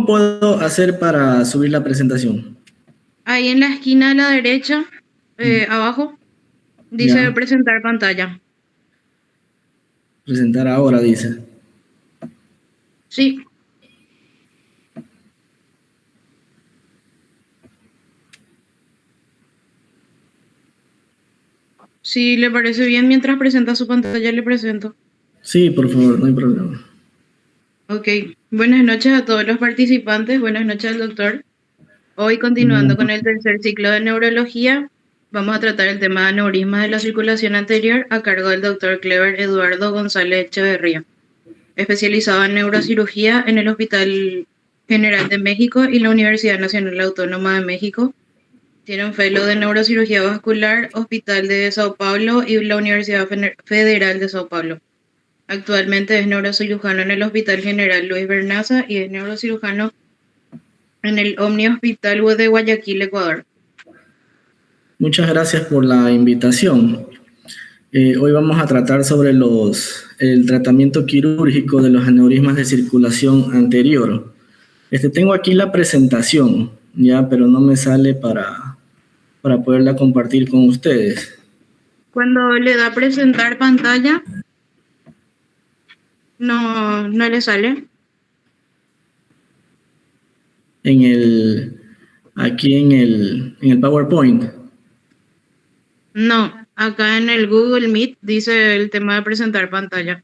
puedo hacer para subir la presentación? Ahí en la esquina a la derecha, abajo, dice Ya, presentar pantalla. presentar ahora, dice. Sí, si le parece bien, mientras presenta su pantalla, le presento. Sí, por favor, no hay problema. Ok, buenas noches a todos los participantes, buenas noches al doctor. Hoy, continuando con el tercer ciclo de neurología, vamos a tratar el tema de aneurismas de la circulación anterior a cargo del doctor Clever Eduardo González Echeverría, especializado en neurocirugía en el Hospital General de México y la Universidad Nacional Autónoma de México. Tiene un fellow de neurocirugía vascular, Hospital de Sao Paulo y la Universidad Federal de Sao Paulo. Actualmente es neurocirujano en el Hospital General Luis Bernaza y es neurocirujano en el Omni Hospital de Guayaquil, Ecuador. Muchas gracias por la invitación. Hoy vamos a tratar sobre el tratamiento quirúrgico de los aneurismas de circulación anterior. Tengo aquí la presentación, ya, pero no me sale para poderla compartir con ustedes. Cuando le da presentar pantalla, no le sale. Aquí en el PowerPoint. No, acá en el Google Meet dice el tema de presentar pantalla.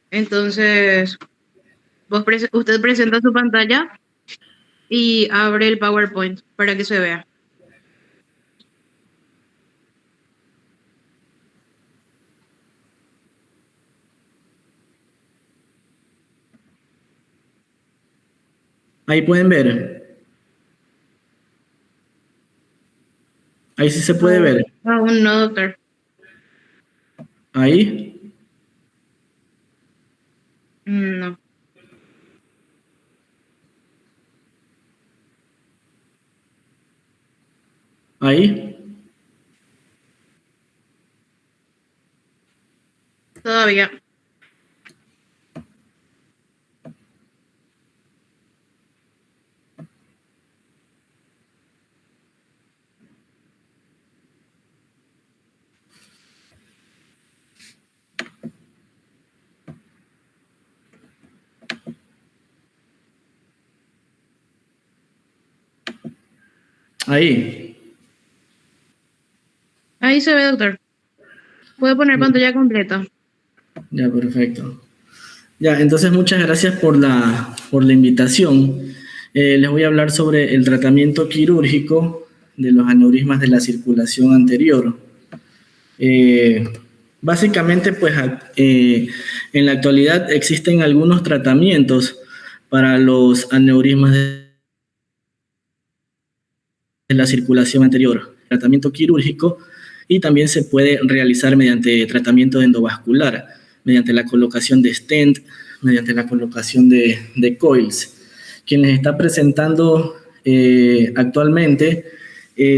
Entonces, usted presenta su pantalla y abre el PowerPoint para que se vea. Ahí pueden ver. Ahí sí se puede ver. Aún no, doctor. Ahí. No. Ahí. Todavía. Ahí. Ahí se ve, doctor. Puede poner pantalla completa. Ya, perfecto. Ya, entonces muchas gracias por la invitación. Les voy a hablar sobre el tratamiento quirúrgico de los aneurismas de la circulación anterior. Básicamente, pues en la actualidad existen algunos tratamientos para los aneurismas de la circulación anterior, tratamiento quirúrgico, y también se puede realizar mediante tratamiento endovascular, mediante la colocación de stent, mediante la colocación de coils. Quien les está presentando actualmente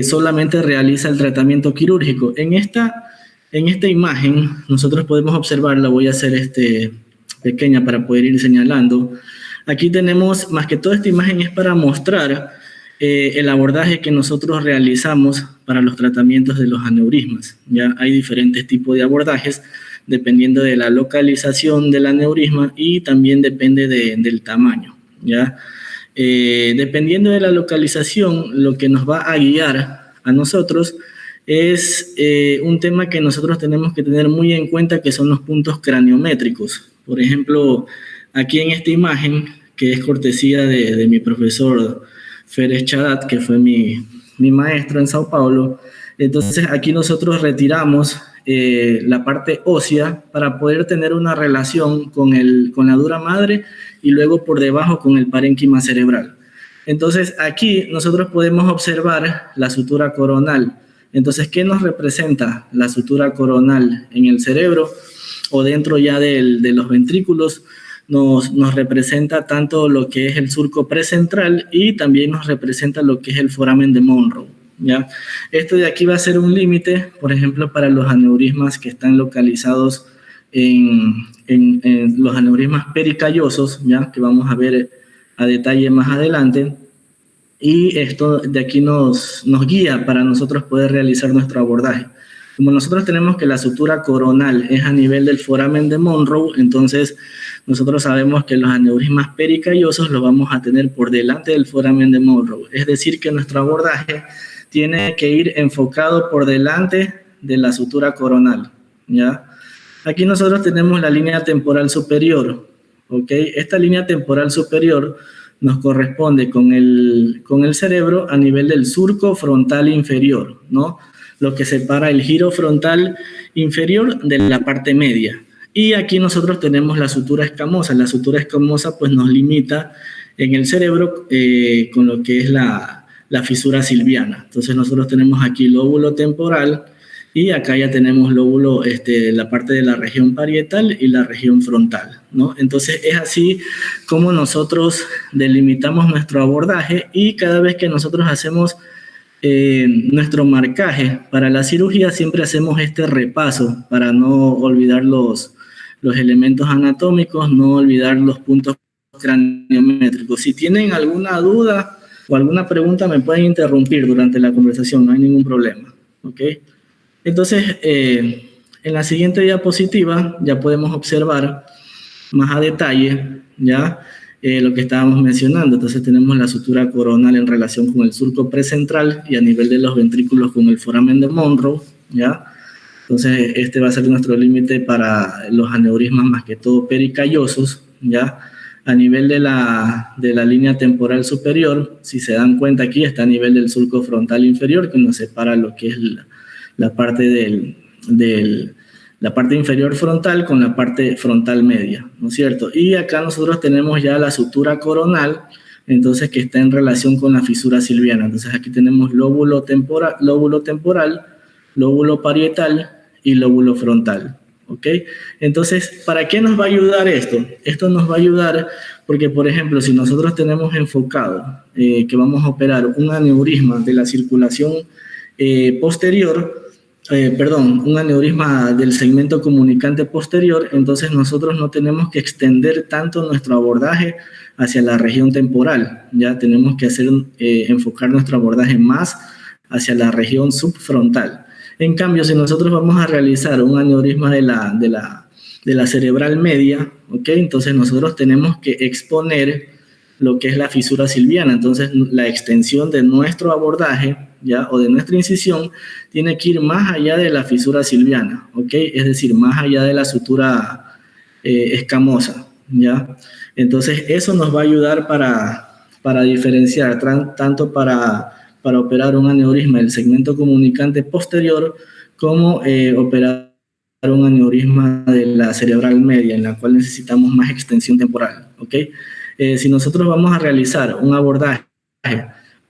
solamente realiza el tratamiento quirúrgico. En esta imagen nosotros podemos observar, la voy a hacer pequeña para poder ir señalando. Aquí tenemos, más que todo esta imagen es para mostrar el abordaje que nosotros realizamos para los tratamientos de los aneurismas. Ya hay diferentes tipos de abordajes dependiendo de la localización del aneurisma y también depende del tamaño. ¿Ya? Dependiendo de la localización, lo que nos va a guiar a nosotros es un tema que nosotros tenemos que tener muy en cuenta, que son los puntos craniométricos. Por ejemplo, aquí en esta imagen, que es cortesía de mi profesor Férez Chadat, que fue mi maestro en Sao Paulo. Entonces aquí nosotros retiramos la parte ósea para poder tener una relación con la dura madre y luego por debajo con el parénquima cerebral. Entonces aquí nosotros podemos observar la sutura coronal. Entonces, ¿qué nos representa la sutura coronal en el cerebro o dentro ya de los ventrículos? Nos representa tanto lo que es el surco precentral y también nos representa lo que es el foramen de Monroe, ¿ya? Esto de aquí va a ser un límite, por ejemplo, para los aneurismas que están localizados en los aneurismas pericallosos, ¿ya? Que vamos a ver a detalle más adelante. Y esto de aquí nos guía para nosotros poder realizar nuestro abordaje. Como nosotros tenemos que la sutura coronal es a nivel del foramen de Monroe, entonces nosotros sabemos que los aneurismas pericallosos los vamos a tener por delante del foramen de Monroe. Es decir, que nuestro abordaje tiene que ir enfocado por delante de la sutura coronal, ¿ya? Aquí nosotros tenemos la línea temporal superior, ¿ok? Esta línea temporal superior nos corresponde con el cerebro a nivel del surco frontal inferior, ¿no? Lo que separa el giro frontal inferior de la parte media. Y aquí nosotros tenemos la sutura escamosa. La sutura escamosa pues nos limita en el cerebro con lo que es la fisura silviana. Entonces nosotros tenemos aquí lóbulo temporal y acá ya tenemos lóbulo, la parte de la región parietal y la región frontal, ¿no? Entonces es así como nosotros delimitamos nuestro abordaje, y cada vez que nosotros hacemos nuestro marcaje para la cirugía siempre hacemos este repaso para no olvidar los elementos anatómicos, no olvidar los puntos craniométricos. Si tienen alguna duda o alguna pregunta me pueden interrumpir durante la conversación, no hay ningún problema, ¿ok? Entonces, en la siguiente diapositiva ya podemos observar más a detalle ya lo que estábamos mencionando. Entonces tenemos la sutura coronal en relación con el surco precentral y a nivel de los ventrículos con el foramen de Monroe, ¿ya? Entonces este va a ser nuestro límite para los aneurismas más que todo pericallosos, ¿ya? A nivel de la línea temporal superior, si se dan cuenta aquí está a nivel del surco frontal inferior, que nos separa lo que es la parte la parte inferior frontal con la parte frontal media, ¿no es cierto? Y acá nosotros tenemos ya la sutura coronal, entonces que está en relación con la fisura silviana. Entonces aquí tenemos lóbulo temporal, lóbulo parietal y lóbulo frontal, ¿ok? Entonces, ¿para qué nos va a ayudar esto? Esto nos va a ayudar porque, por ejemplo, si nosotros tenemos enfocado que vamos a operar un aneurisma de la circulación posterior, un aneurisma del segmento comunicante posterior, entonces nosotros no tenemos que extender tanto nuestro abordaje hacia la región temporal, ya tenemos que enfocar nuestro abordaje más hacia la región subfrontal. En cambio, si nosotros vamos a realizar un aneurisma de la cerebral media, ¿ok? Entonces nosotros tenemos que exponer lo que es la fisura silviana. Entonces la extensión de nuestro abordaje, ¿ya? O de nuestra incisión tiene que ir más allá de la fisura silviana, ¿ok? Es decir, más allá de la sutura escamosa, ¿ya? Entonces eso nos va a ayudar para diferenciar tanto para operar un aneurisma del segmento comunicante posterior como operar un aneurisma de la cerebral media, en la cual necesitamos más extensión temporal, ¿ok? Si nosotros vamos a realizar un abordaje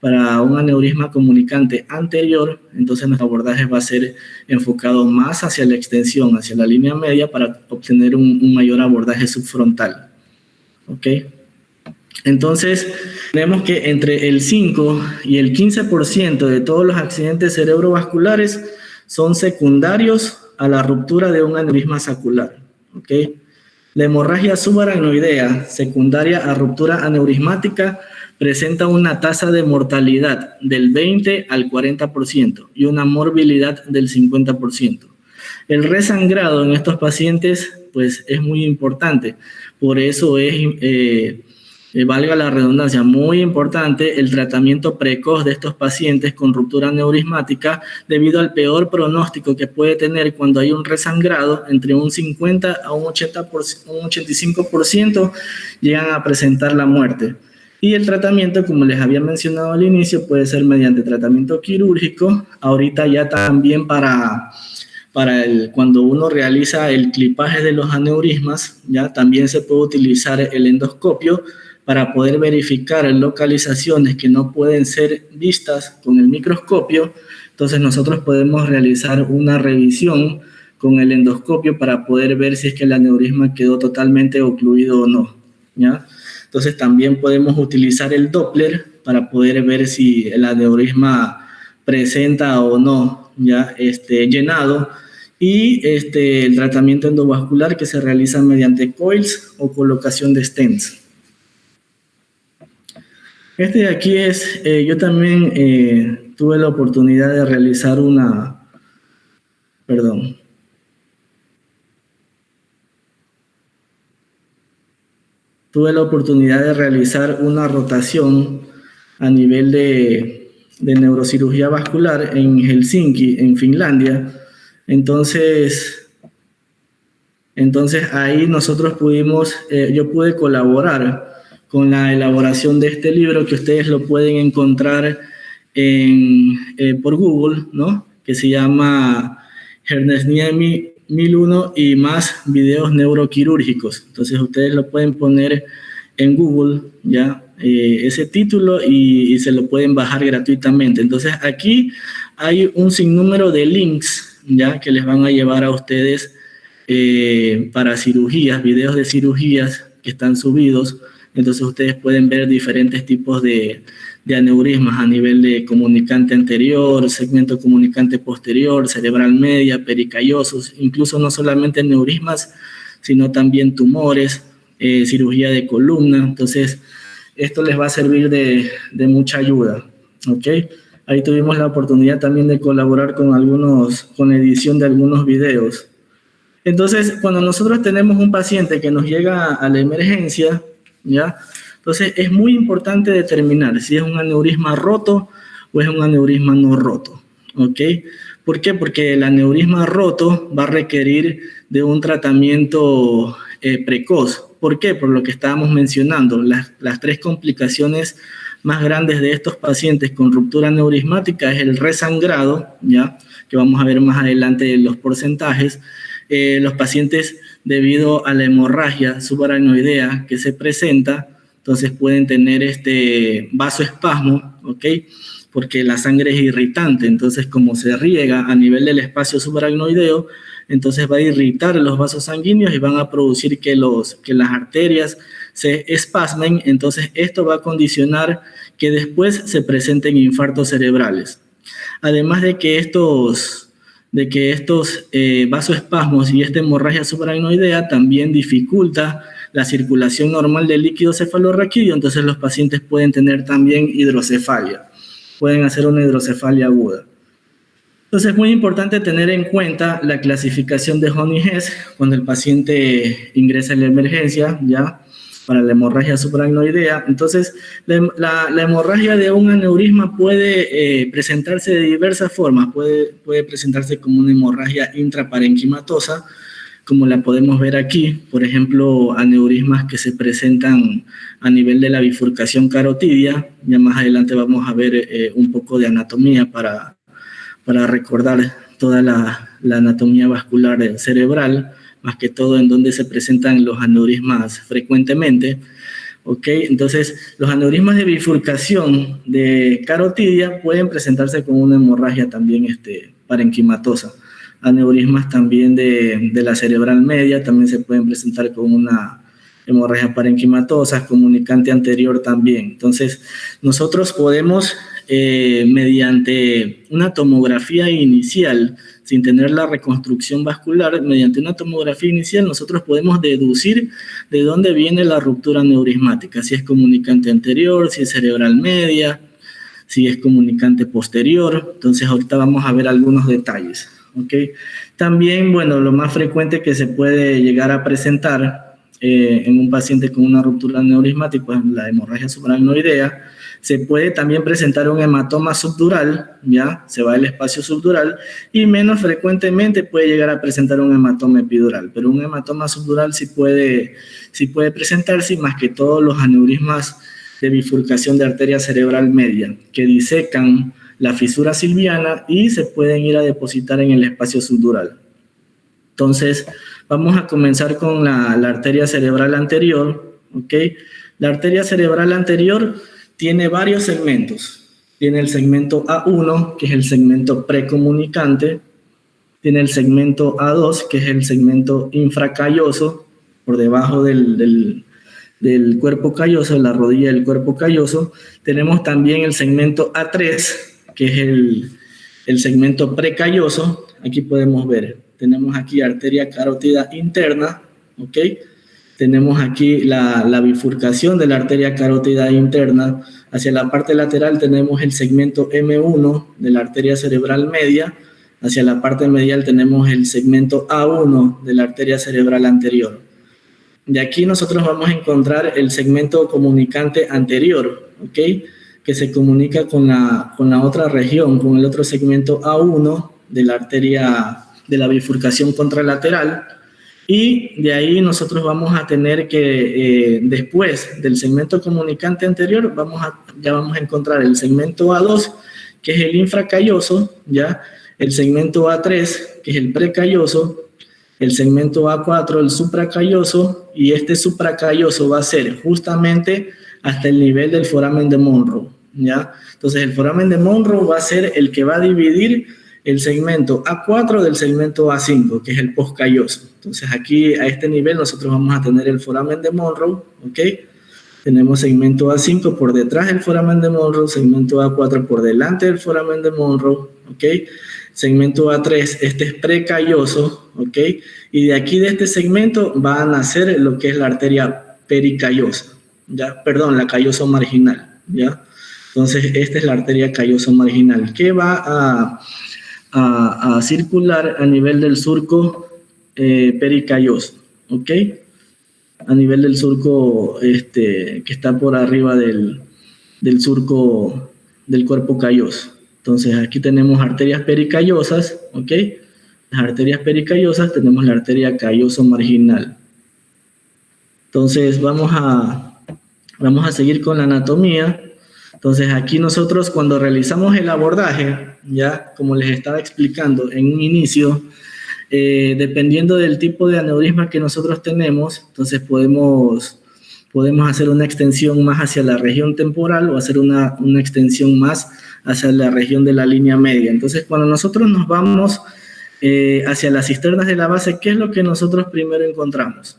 para un aneurisma comunicante anterior, entonces nuestro abordaje va a ser enfocado más hacia la extensión, hacia la línea media, para obtener un mayor abordaje subfrontal, ¿ok? Entonces, tenemos que entre el 5 y el 15% de todos los accidentes cerebrovasculares son secundarios a la ruptura de un aneurisma saccular, ¿ok? La hemorragia subaracnoidea secundaria a ruptura aneurismática presenta una tasa de mortalidad del 20 al 40% y una morbilidad del 50%. El resangrado en estos pacientes pues, es muy importante, por eso es, valga la redundancia, muy importante el tratamiento precoz de estos pacientes con ruptura aneurismática debido al peor pronóstico que puede tener cuando hay un resangrado. Entre un 50 a un 85% llegan a presentar la muerte. Y el tratamiento, como les había mencionado al inicio, puede ser mediante tratamiento quirúrgico. Ahorita ya también cuando uno realiza el clipaje de los aneurismas, ya también se puede utilizar el endoscopio para poder verificar localizaciones que no pueden ser vistas con el microscopio. Entonces nosotros podemos realizar una revisión con el endoscopio para poder ver si es que el aneurisma quedó totalmente ocluido o no, ¿ya? Entonces también podemos utilizar el Doppler para poder ver si el aneurisma presenta o no ya llenado, y el tratamiento endovascular que se realiza mediante coils o colocación de stents. Este de aquí es, yo también tuve la oportunidad de realizar perdón, tuve la oportunidad de realizar una rotación a nivel de neurocirugía vascular en Helsinki, en Finlandia. Entonces, ahí nosotros yo pude colaborar con la elaboración de este libro que ustedes lo pueden encontrar por Google, ¿no? Que se llama Hernesniemi 1001 y más videos neuroquirúrgicos. Entonces ustedes lo pueden poner en Google, ¿ya? Ese título y se lo pueden bajar gratuitamente. Entonces aquí hay un sinnúmero de links, ¿ya? Que les van a llevar a ustedes para cirugías, videos de cirugías que están subidos. Entonces ustedes pueden ver diferentes tipos de aneurismas a nivel de comunicante anterior, segmento comunicante posterior, cerebral media, pericallosos, incluso no solamente aneurismas, sino también tumores, cirugía de columna. Entonces, esto les va a servir de mucha ayuda, ¿ok? Ahí tuvimos la oportunidad también de colaborar con edición de algunos videos. Entonces, cuando nosotros tenemos un paciente que nos llega a la emergencia, ¿ya? Entonces, es muy importante determinar si es un aneurisma roto o es un aneurisma no roto, ¿ok? ¿Por qué? Porque el aneurisma roto va a requerir de un tratamiento precoz. ¿Por qué? Por lo que estábamos mencionando, las tres complicaciones más grandes de estos pacientes con ruptura aneurismática es el resangrado, ¿ya? Que vamos a ver más adelante los porcentajes. Los pacientes, debido a la hemorragia subaracnoidea que se presenta, entonces pueden tener este vasoespasmo, ¿ok? Porque la sangre es irritante, entonces como se riega a nivel del espacio subaracnoideo, entonces va a irritar los vasos sanguíneos y van a producir que las arterias se espasmen, entonces esto va a condicionar que después se presenten infartos cerebrales. Además de que estos vasoespasmos y esta hemorragia subaracnoidea también dificulta la circulación normal del líquido cefalorraquídeo, entonces los pacientes pueden tener también hidrocefalia, pueden hacer una hidrocefalia aguda. Entonces es muy importante tener en cuenta la clasificación de Honey-Hess cuando el paciente ingresa en la emergencia, ¿ya? Para la hemorragia subaracnoidea. Entonces, la hemorragia de un aneurisma puede presentarse de diversas formas. Puede presentarse como una hemorragia intraparenquimatosa, como la podemos ver aquí. Por ejemplo, aneurismas que se presentan a nivel de la bifurcación carotidia. Ya más adelante vamos a ver un poco de anatomía para recordar toda la anatomía vascular cerebral, más que todo en donde se presentan los aneurismas frecuentemente, ¿ok? Entonces, los aneurismas de bifurcación de carotidia pueden presentarse con una hemorragia también parenquimatosa. Aneurismas también de la cerebral media también se pueden presentar con una hemorragia parenquimatosa, comunicante anterior también. Entonces, nosotros podemos, mediante una tomografía inicial, sin tener la reconstrucción vascular, mediante una tomografía inicial, nosotros podemos deducir de dónde viene la ruptura aneurismática, si es comunicante anterior, si es cerebral media, si es comunicante posterior. Entonces, ahorita vamos a ver algunos detalles, ¿ok? También, bueno, lo más frecuente que se puede llegar a presentar en un paciente con una ruptura aneurismática, pues la hemorragia subaracnoidea. Se puede también presentar un hematoma subdural, ¿ya? Se va el espacio subdural, y menos frecuentemente puede llegar a presentar un hematoma epidural, pero un hematoma subdural sí puede presentarse, más que todos los aneurismas de bifurcación de arteria cerebral media, que disecan la fisura silviana y se pueden ir a depositar en el espacio subdural. Entonces, vamos a comenzar con la arteria cerebral anterior, ¿ok? La arteria cerebral anterior tiene varios segmentos. Tiene el segmento A1, que es el segmento precomunicante. Tiene el segmento A2, que es el segmento infracalloso, por debajo del cuerpo calloso, la rodilla del cuerpo calloso. Tenemos también el segmento A3, que es el segmento precalloso. Aquí podemos ver, tenemos aquí arteria carótida interna, ¿ok? Tenemos aquí la bifurcación de la arteria carótida interna Hacia la parte lateral tenemos el segmento M1 de la arteria cerebral media. Hacia la parte medial tenemos el segmento A1 de la arteria cerebral anterior. De aquí nosotros vamos a encontrar el segmento comunicante anterior, ¿ok? Que se comunica con la otra región, con el otro segmento A1 de la arteria de la bifurcación contralateral. Y de ahí nosotros vamos a tener que, después del segmento comunicante anterior, ya vamos a encontrar el segmento A2, que es el infracalloso, ¿ya? El segmento A3, que es el precalloso, el segmento A4, el supracalloso, y este supracalloso va a ser justamente hasta el nivel del foramen de Monro, ¿ya? Entonces, el foramen de Monro va a ser el que va a dividir el segmento A4 del segmento A5, que es el poscalloso. Entonces, aquí a este nivel nosotros vamos a tener el foramen de Monro, ¿ok? Tenemos segmento A5 por detrás del foramen de Monro, segmento A4 por delante del foramen de Monro, ¿ok? Segmento A3, este es precalloso, ¿ok? Y de aquí de este segmento va a nacer lo que es la arteria pericallosa, ¿ya? Perdón, la calloso marginal, ¿ya? Entonces, esta es la arteria calloso marginal, que va a circular a nivel del surco pericalloso, ¿ok? A nivel del surco que está por arriba del surco del cuerpo calloso. Entonces, aquí tenemos arterias pericallosas, ¿ok? Las arterias pericallosas, tenemos la arteria calloso marginal. Entonces, vamos a seguir con la anatomía. Entonces, aquí nosotros cuando realizamos el abordaje, ya como les estaba explicando en un inicio, dependiendo del tipo de aneurisma que nosotros tenemos, entonces podemos hacer una extensión más hacia la región temporal o hacer una extensión más hacia la región de la línea media. Entonces, cuando nosotros nos vamos hacia las cisternas de la base, ¿qué es lo que nosotros primero encontramos?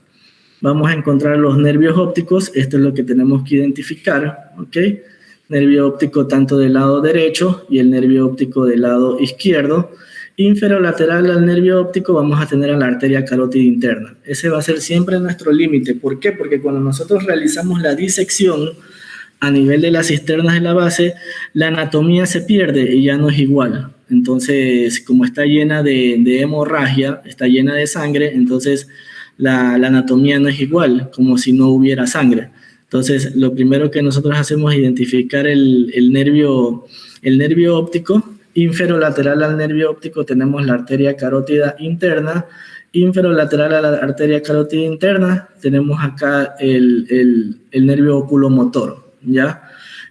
Vamos a encontrar los nervios ópticos, esto es lo que tenemos que identificar, ¿ok? Nervio óptico tanto del lado derecho y el nervio óptico del lado izquierdo. Inferolateral al nervio óptico vamos a tener a la arteria carótida interna. Ese va a ser siempre nuestro límite. ¿Por qué? Porque cuando nosotros realizamos la disección a nivel de las cisternas de la base, la anatomía se pierde y ya no es igual. Entonces, como está llena de hemorragia, está llena de sangre, entonces la anatomía no es igual, como si no hubiera sangre. Entonces, lo primero que nosotros hacemos es identificar el nervio óptico. Inferolateral al nervio óptico tenemos la arteria carótida interna. Inferolateral a la arteria carótida interna tenemos acá el nervio oculomotor, ¿ya?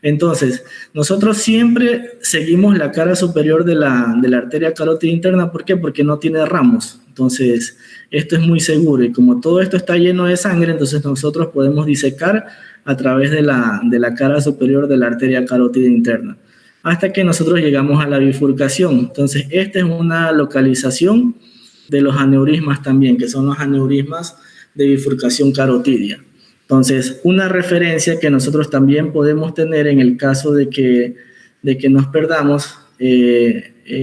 Entonces, nosotros siempre seguimos la cara superior de la arteria carótida interna. ¿Por qué? Porque no tiene ramos. Entonces, esto es muy seguro. Y como todo esto está lleno de sangre, entonces nosotros podemos disecar a través de la cara superior de la arteria carótida interna, hasta que nosotros llegamos a la bifurcación. Entonces, esta es una localización de los aneurismas también, que son los aneurismas de bifurcación carotidia. Entonces, una referencia que nosotros también podemos tener en el caso de que nos perdamos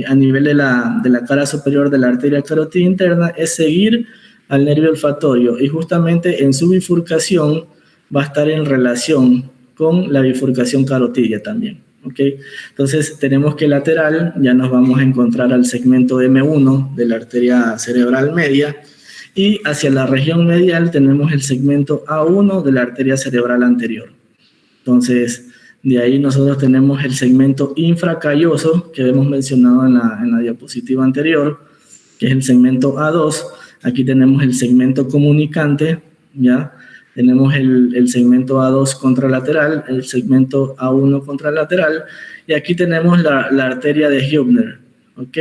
a nivel de la cara superior de la arteria carótida interna es seguir al nervio olfatorio, y justamente en su bifurcación va a estar en relación con la bifurcación carotidia también. ¿Okay? Entonces tenemos que lateral ya nos vamos a encontrar al segmento M1 de la arteria cerebral media, y hacia la región medial tenemos el segmento A1 de la arteria cerebral anterior. Entonces de ahí nosotros tenemos el segmento infracalloso que hemos mencionado en la diapositiva anterior, que es el segmento A2. Aquí tenemos el segmento comunicante, ¿ya? Tenemos el segmento A2 contralateral, el segmento A1 contralateral, y aquí tenemos la arteria de Hübner, ¿ok?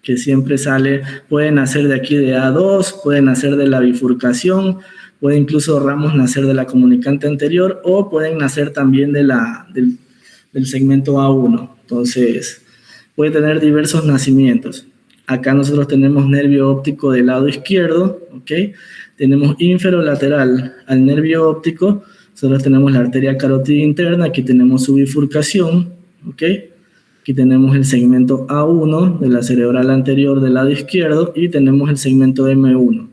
Que siempre sale, puede nacer de aquí de A2, puede nacer de la bifurcación, puede incluso ramos nacer de la comunicante anterior, o pueden nacer también del segmento A1. Entonces, puede tener diversos nacimientos. Acá nosotros tenemos nervio óptico del lado izquierdo, ¿ok? Tenemos inferolateral al nervio óptico, nosotros tenemos la arteria carótida interna, aquí tenemos su bifurcación, ¿ok? Aquí tenemos el segmento A1 de la cerebral anterior del lado izquierdo, y tenemos el segmento M1.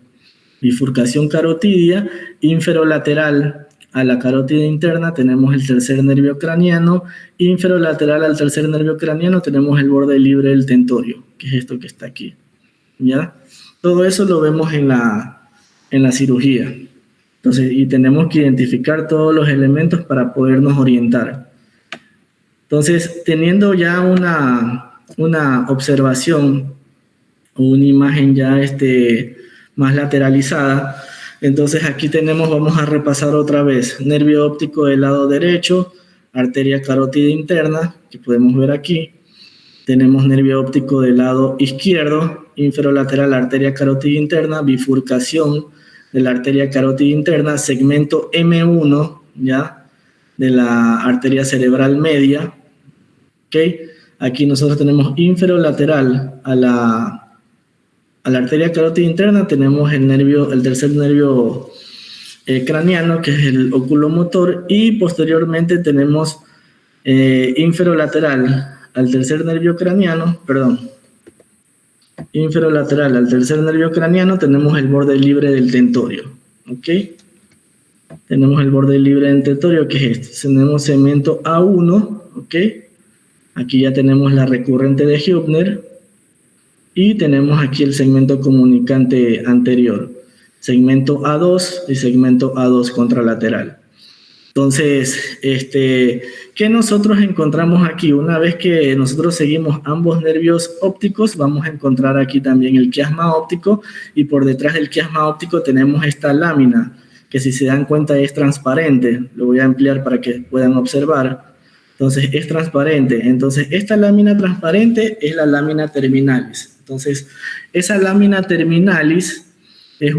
Bifurcación carotidia, inferolateral a la carótida interna tenemos el tercer nervio craneano, inferolateral al tercer nervio craneano tenemos el borde libre del tentorio, que es esto que está aquí, ¿ya? Todo eso lo vemos en la cirugía. Entonces, y tenemos que identificar todos los elementos para podernos orientar. Entonces, teniendo ya una observación o una imagen ya más lateralizada, entonces aquí vamos a repasar otra vez, nervio óptico del lado derecho, arteria carótida interna, que podemos ver aquí. Tenemos nervio óptico del lado izquierdo, inferolateral, arteria carótida interna, bifurcación de la arteria carótida interna, segmento M1, ¿ya? De la arteria cerebral media, ¿ok? Aquí nosotros tenemos inferolateral a la arteria carótida interna, tenemos el tercer nervio craneano, que es el oculomotor, y posteriormente tenemos inferolateral al tercer nervio craneano, inferolateral al tercer nervio craneano, tenemos el borde libre del tentorio, ¿ok? Tenemos el borde libre del tentorio, que es este. Tenemos segmento A1, ¿ok? Aquí ya tenemos la recurrente de Hübner, y tenemos aquí el segmento comunicante anterior, segmento A2 y segmento A2 contralateral. Entonces, ¿qué nosotros encontramos aquí? Una vez que nosotros seguimos ambos nervios ópticos, vamos a encontrar aquí también el quiasma óptico, y por detrás del quiasma óptico tenemos esta lámina, que si se dan cuenta es transparente. Lo voy a ampliar para que puedan observar. Entonces, es transparente. Entonces, esta lámina transparente es la lámina terminalis. Entonces, esa lámina terminalis es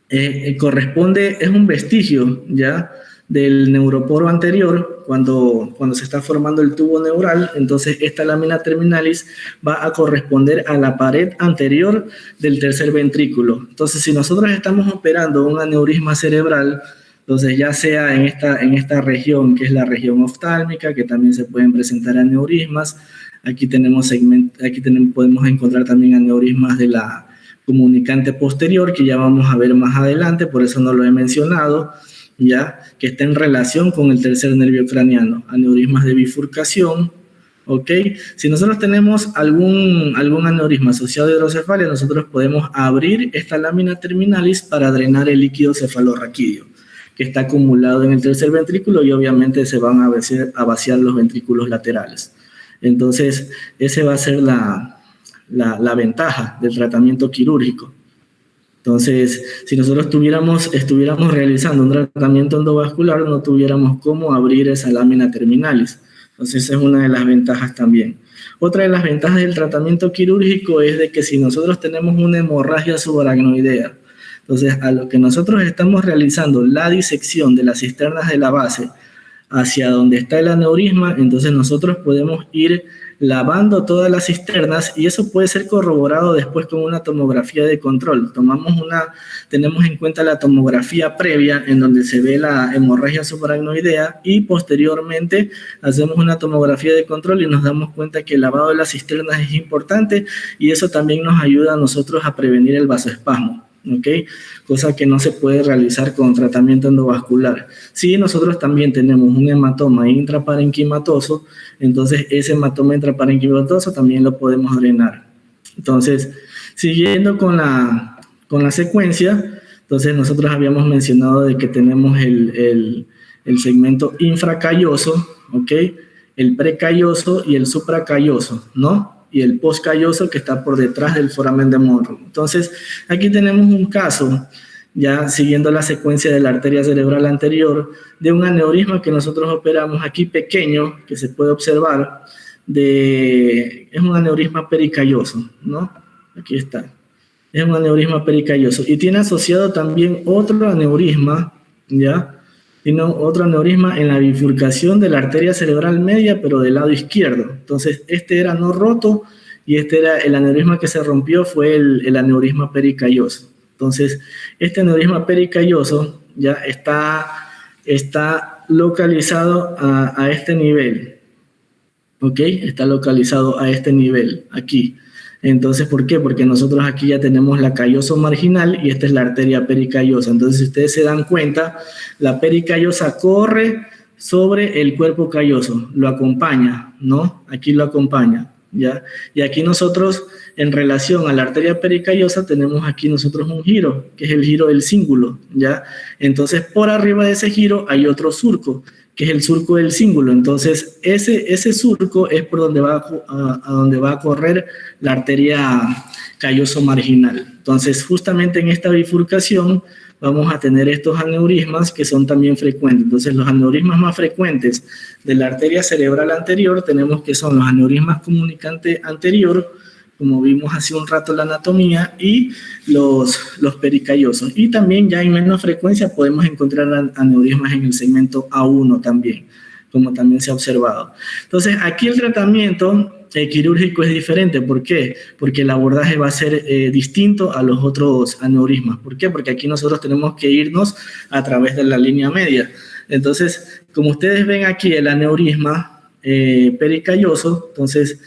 es un vestigio, ¿ya?, del neuroporo anterior, cuando se está formando el tubo neural. Entonces esta lámina terminalis va a corresponder a la pared anterior del tercer ventrículo. Entonces, si nosotros estamos operando un aneurisma cerebral, entonces ya sea en esta región, que es la región oftálmica, que también se pueden presentar aneurismas, aquí podemos encontrar también aneurismas de la comunicante posterior, que ya vamos a ver más adelante, por eso no lo he mencionado, ya, que está en relación con el tercer nervio craneano, aneurismas de bifurcación, ¿ok? Si nosotros tenemos algún aneurisma asociado a hidrocefalia, nosotros podemos abrir esta lámina terminalis para drenar el líquido cefalorraquídeo, que está acumulado en el tercer ventrículo, y obviamente se van a vaciar los ventrículos laterales. Entonces, esa va a ser la ventaja del tratamiento quirúrgico. Entonces, si nosotros estuviéramos realizando un tratamiento endovascular, no tuviéramos cómo abrir esa lámina terminalis. Entonces, esa es una de las ventajas también. Otra de las ventajas del tratamiento quirúrgico es de que si nosotros tenemos una hemorragia subaracnoidea, entonces a lo que nosotros estamos realizando la disección de las cisternas de la base hacia donde está el aneurisma, entonces nosotros podemos ir lavando todas las cisternas, y eso puede ser corroborado después con una tomografía de control. Tenemos en cuenta la tomografía previa, en donde se ve la hemorragia subaracnoidea, y posteriormente hacemos una tomografía de control y nos damos cuenta que el lavado de las cisternas es importante, y eso también nos ayuda a nosotros a prevenir el vasoespasmo, ¿ok? Cosa que no se puede realizar con tratamiento endovascular. Si nosotros también tenemos un hematoma intraparenquimatoso, entonces ese hematoma intraparenquimatoso también lo podemos drenar. Entonces, siguiendo con la secuencia, entonces nosotros habíamos mencionado de que tenemos el segmento infracalloso, ¿ok?, el precalloso y el supracalloso, ¿no?, y el postcalloso, que está por detrás del foramen de Monro. Entonces, aquí tenemos un caso, ya siguiendo la secuencia de la arteria cerebral anterior, de un aneurisma que nosotros operamos aquí pequeño, que se puede observar, es un aneurisma pericalloso, ¿no? Aquí está. Es un aneurisma pericalloso. Y tiene asociado también otro aneurisma, ¿ya? Tiene otro aneurisma en la bifurcación de la arteria cerebral media, pero del lado izquierdo. Entonces, este era no roto, y el aneurisma que se rompió fue el aneurisma pericalloso. Entonces, este aneurisma pericalloso ya está localizado a este nivel, ¿ok? Está localizado a este nivel, aquí. Entonces, ¿por qué? Porque nosotros aquí ya tenemos la calloso marginal y esta es la arteria pericallosa. Entonces, si ustedes se dan cuenta, la pericallosa corre sobre el cuerpo calloso, lo acompaña, ¿no? Aquí lo acompaña, ¿ya? Y aquí nosotros, en relación a la arteria pericallosa, tenemos aquí nosotros un giro, que es el giro del cíngulo, ¿ya? Entonces, por arriba de ese giro hay otro surco, que es el surco del cíngulo. Entonces, ese surco es por donde va a donde va a correr la arteria calloso marginal. Entonces, justamente en esta bifurcación vamos a tener estos aneurismas que son también frecuentes. Entonces, los aneurismas más frecuentes de la arteria cerebral anterior tenemos que son los aneurismas comunicante anterior, como vimos hace un rato la anatomía, y los pericallosos. Y también ya en menos frecuencia podemos encontrar aneurismas en el segmento A1 también, como también se ha observado. Entonces, aquí el tratamiento quirúrgico es diferente. ¿Por qué? Porque el abordaje va a ser distinto a los otros aneurismas. ¿Por qué? Porque aquí nosotros tenemos que irnos a través de la línea media. Entonces, como ustedes ven aquí el aneurisma pericalloso, entonces,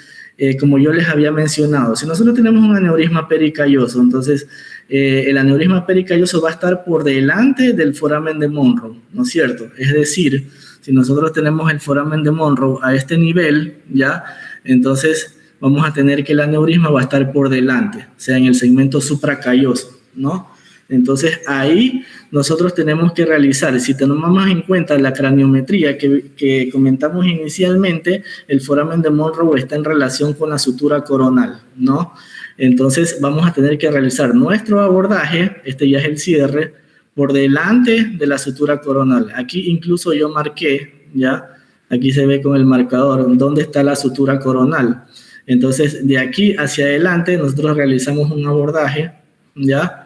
como yo les había mencionado, si nosotros tenemos un aneurisma pericalloso, entonces el aneurisma pericalloso va a estar por delante del foramen de Monro, ¿no es cierto? Es decir, si nosotros tenemos el foramen de Monro a este nivel, ¿ya? Entonces vamos a tener que el aneurisma va a estar por delante, o sea, en el segmento supracalloso, ¿no? Entonces ahí nosotros tenemos que realizar, si tomamos en cuenta la craniometría que comentamos inicialmente, el foramen de Monro está en relación con la sutura coronal, ¿no? Entonces vamos a tener que realizar nuestro abordaje, este ya es el cierre, por delante de la sutura coronal. Aquí incluso yo marqué, ¿ya? Aquí se ve con el marcador dónde está la sutura coronal. Entonces de aquí hacia adelante nosotros realizamos un abordaje, ¿ya?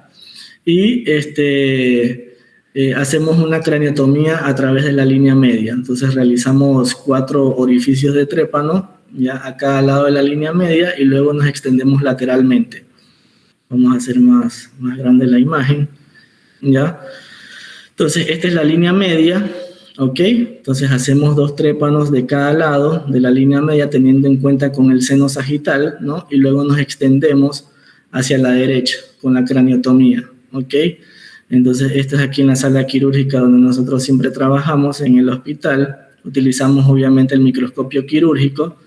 Y hacemos una craniotomía a través de la línea media. Entonces realizamos 4 orificios de trépano, ya a cada lado de la línea media, y luego nos extendemos lateralmente. Vamos a hacer más grande la imagen, ¿ya? Entonces esta es la línea media, ¿ok? Entonces hacemos 2 trépanos de cada lado de la línea media teniendo en cuenta con el seno sagital, ¿no? Y luego nos extendemos hacia la derecha con la craniotomía. ¿Ok? Entonces, esto es aquí en la sala quirúrgica donde nosotros siempre trabajamos en el hospital. Utilizamos obviamente el microscopio quirúrgico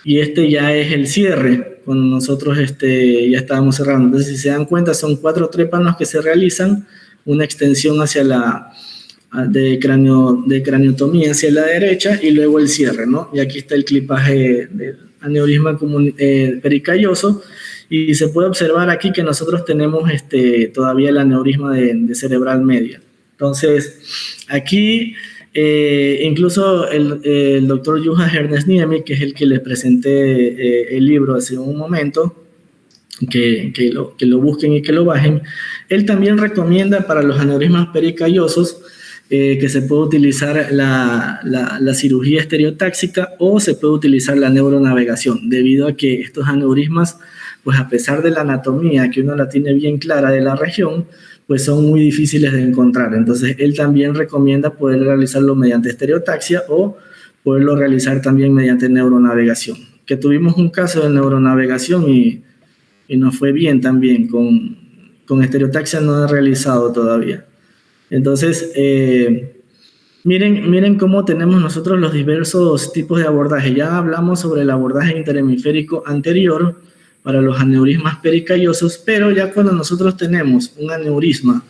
y este ya es el cierre, cuando nosotros ya estábamos cerrando. Entonces, si se dan cuenta, son 4 trépanos que se realizan, una extensión hacia de craniotomía hacia la derecha y luego el cierre, ¿no? Y aquí está el clipaje del aneurisma pericalloso. Y se puede observar aquí que nosotros tenemos todavía el aneurisma de cerebral media. Entonces, aquí incluso el doctor Juha Hernesniemi, que es el que les presenté el libro hace un momento, que lo busquen y que lo bajen, él también recomienda para los aneurismas pericallosos que se puede utilizar la cirugía estereotáxica o se puede utilizar la neuronavegación, debido a que estos aneurismas, pues a pesar de la anatomía, que uno la tiene bien clara de la región, pues son muy difíciles de encontrar. Entonces, él también recomienda poder realizarlo mediante estereotaxia o poderlo realizar también mediante neuronavegación. Que tuvimos un caso de neuronavegación y nos fue bien también. Con estereotaxia no he realizado todavía. Entonces, miren cómo tenemos nosotros los diversos tipos de abordaje. Ya hablamos sobre el abordaje interhemisférico anterior para los aneurismas pericallosos, pero ya cuando nosotros tenemos un aneurisma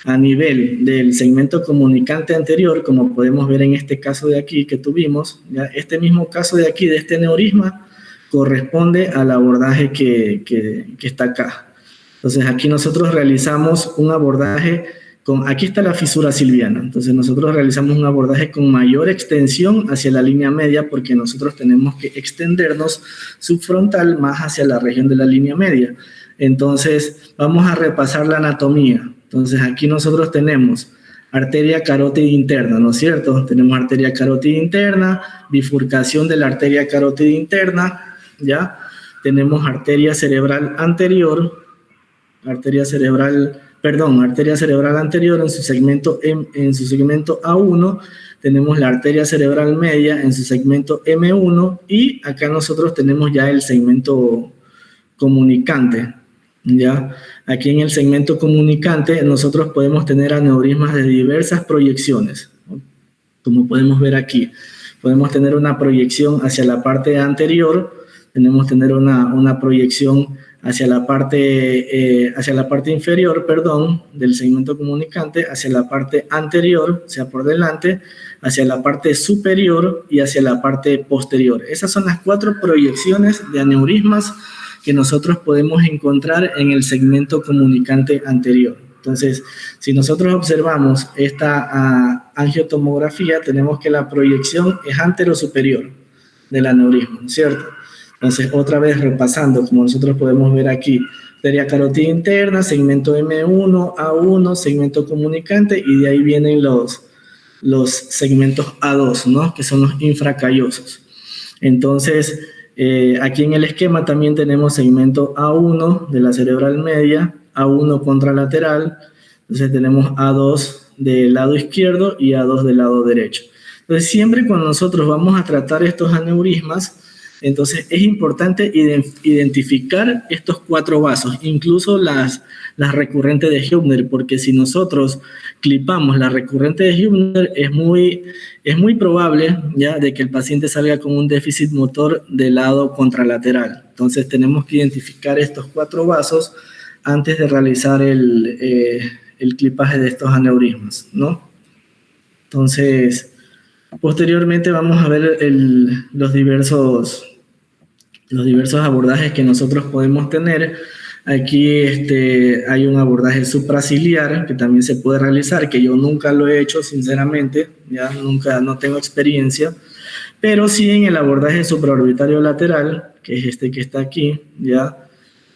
a nivel del segmento comunicante anterior, como podemos ver en este caso de aquí que tuvimos, ya este mismo caso de aquí, de este aneurisma, corresponde al abordaje que está acá. Entonces aquí nosotros realizamos un abordaje aquí está la fisura silviana, entonces nosotros realizamos un abordaje con mayor extensión hacia la línea media porque nosotros tenemos que extendernos subfrontal más hacia la región de la línea media. Entonces vamos a repasar la anatomía. Entonces aquí nosotros tenemos arteria carótida interna, ¿no es cierto? Tenemos arteria carótida interna, bifurcación de la arteria carótida interna, ¿ya? Tenemos arteria cerebral anterior, arteria cerebral anterior en su segmento A1, tenemos la arteria cerebral media en su segmento M1 y acá nosotros tenemos ya el segmento comunicante, ¿ya? Aquí en el segmento comunicante nosotros podemos tener aneurismas de diversas proyecciones, ¿no? Como podemos ver aquí. Podemos tener una proyección hacia la parte anterior, tenemos tener una proyección hacia la parte inferior, del segmento comunicante, hacia la parte anterior, o sea, por delante, hacia la parte superior y hacia la parte posterior. Esas son las 4 proyecciones de aneurismas que nosotros podemos encontrar en el segmento comunicante anterior. Entonces, si nosotros observamos esta angiotomografía, tenemos que la proyección es anterosuperior del aneurisma, ¿no es cierto? Entonces, otra vez repasando, como nosotros podemos ver aquí, arteria carótida interna, segmento M1, A1, segmento comunicante, y de ahí vienen los segmentos A2, ¿no? Que son los infracallosos. Entonces, aquí en el esquema también tenemos segmento A1 de la cerebral media, A1 contralateral, entonces tenemos A2 del lado izquierdo y A2 del lado derecho. Entonces, siempre cuando nosotros vamos a tratar estos aneurismas, entonces es importante identificar estos 4 vasos, incluso las recurrentes de Hübner, porque si nosotros clipamos la recurrente de Hübner, es muy probable ya de que el paciente salga con un déficit motor del lado contralateral. Entonces tenemos que identificar estos 4 vasos antes de realizar el clipaje de estos aneurismas, ¿no? Entonces, posteriormente vamos a ver los diversos abordajes que nosotros podemos tener. Aquí hay un abordaje supraciliar que también se puede realizar, que yo nunca lo he hecho, sinceramente, no tengo experiencia, pero sí en el abordaje supraorbitario lateral, que es este que está aquí,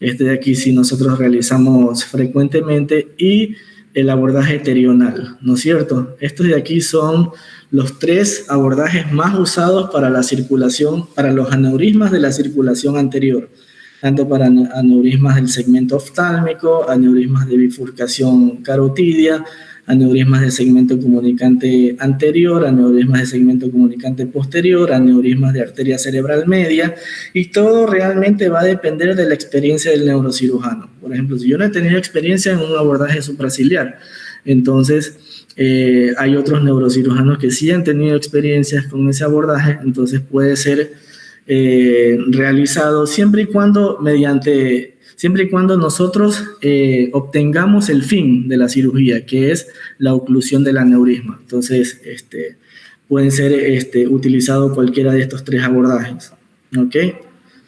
este de aquí sí nosotros realizamos frecuentemente, y el abordaje terional, ¿no es cierto? Estos de aquí son los 3 abordajes más usados para la circulación, para los aneurismas de la circulación anterior, tanto para aneurismas del segmento oftálmico, aneurismas de bifurcación carotidia, aneurismas de segmento comunicante anterior, aneurismas de segmento comunicante posterior, aneurismas de arteria cerebral media, y todo realmente va a depender de la experiencia del neurocirujano. Por ejemplo, si yo no he tenido experiencia en un abordaje supraciliar, entonces hay otros neurocirujanos que sí han tenido experiencias con ese abordaje, entonces puede ser realizado siempre y cuando nosotros obtengamos el fin de la cirugía, que es la oclusión del aneurisma. Entonces, pueden ser utilizados cualquiera de estos 3 abordajes, ¿ok?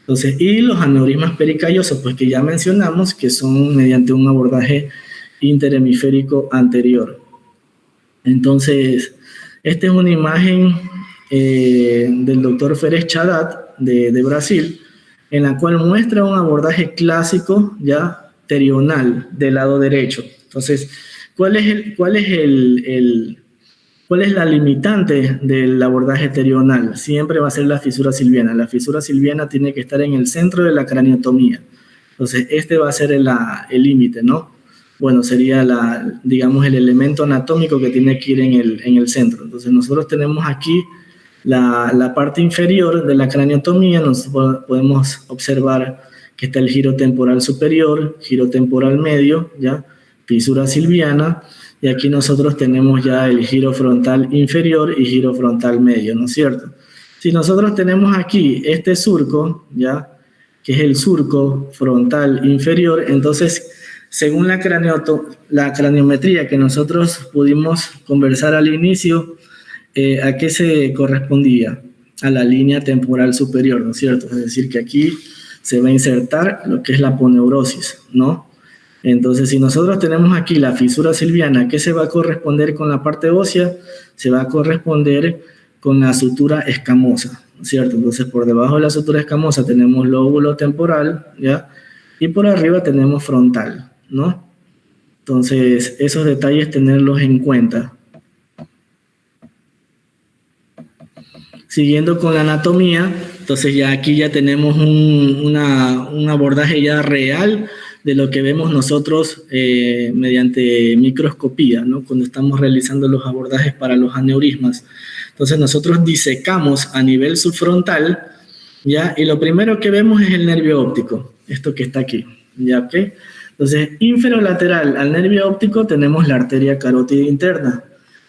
Entonces, y los aneurismas pericallosos, pues que ya mencionamos, que son mediante un abordaje interhemisférico anterior. Entonces, esta es una imagen del doctor Feres Chadat de Brasil, en la cual muestra un abordaje clásico ya terional del lado derecho. Entonces, ¿cuál es la limitante del abordaje terional? Siempre va a ser la fisura silviana. La fisura silviana tiene que estar en el centro de la craniotomía. Entonces, este va a ser el límite, ¿no? Bueno, sería digamos, el elemento anatómico que tiene que ir en el centro. Entonces, nosotros tenemos aquí la parte inferior de la craniotomía. Nos podemos observar que está el giro temporal superior, giro temporal medio, ¿ya? Fisura silviana, y aquí nosotros tenemos ya el giro frontal inferior y giro frontal medio, ¿no es cierto? Si nosotros tenemos aquí este surco, ¿ya? Que es el surco frontal inferior, entonces, según la craniometría que nosotros pudimos conversar al inicio, ¿a qué se correspondía? A la línea temporal superior, ¿no es cierto? Es decir, que aquí se va a insertar lo que es la aponeurosis, ¿no? Entonces, si nosotros tenemos aquí la fisura silviana, ¿qué se va a corresponder con la parte ósea? Se va a corresponder con la sutura escamosa, ¿no es cierto? Entonces, por debajo de la sutura escamosa tenemos lóbulo temporal, ¿ya? Y por arriba tenemos frontal, ¿no? Entonces, esos detalles tenerlos en cuenta. Siguiendo con la anatomía, entonces ya aquí ya tenemos un abordaje ya real de lo que vemos nosotros mediante microscopía, ¿no? Cuando estamos realizando los abordajes para los aneurismas. Entonces nosotros disecamos a nivel subfrontal, ¿ya? Y lo primero que vemos es el nervio óptico. esto que está aquí, ¿ya? ¿Ok? Entonces, inferolateral al nervio óptico tenemos la arteria carótida interna.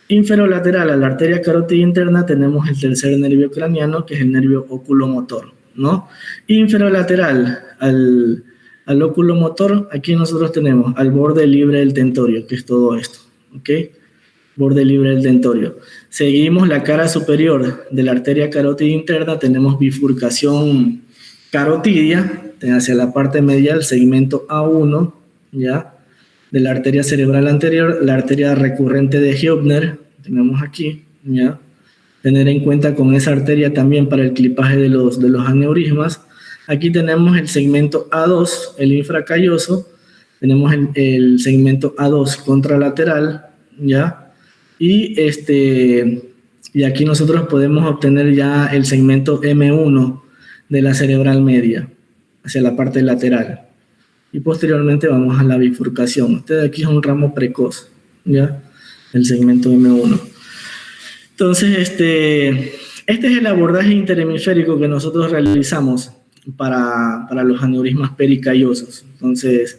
Inferolateral a la arteria carótida interna tenemos el tercer nervio craneano, que es el nervio oculomotor, ¿no? Inferolateral al oculomotor, aquí nosotros tenemos al borde libre del tentorio, que es todo esto, ¿ok? Borde libre del tentorio. Seguimos la cara superior de la arteria carótida interna, tenemos bifurcación carotidia, hacia la parte medial, segmento A1, ¿ya? De la arteria cerebral anterior, la arteria recurrente de Heubner, tenemos aquí, ¿ya? Tener en cuenta con esa arteria también para el clipaje de los aneurismas. Aquí tenemos el segmento A2, el infracalloso, tenemos el segmento A2 contralateral, ¿ya? Y aquí nosotros podemos obtener ya el segmento M1 de la cerebral media, hacia la parte lateral. Y posteriormente vamos a la bifurcación. Este de aquí es un ramo precoz, ¿ya? El segmento M1. Entonces, este es el abordaje interhemisférico que nosotros realizamos para los aneurismas pericallosos. Entonces,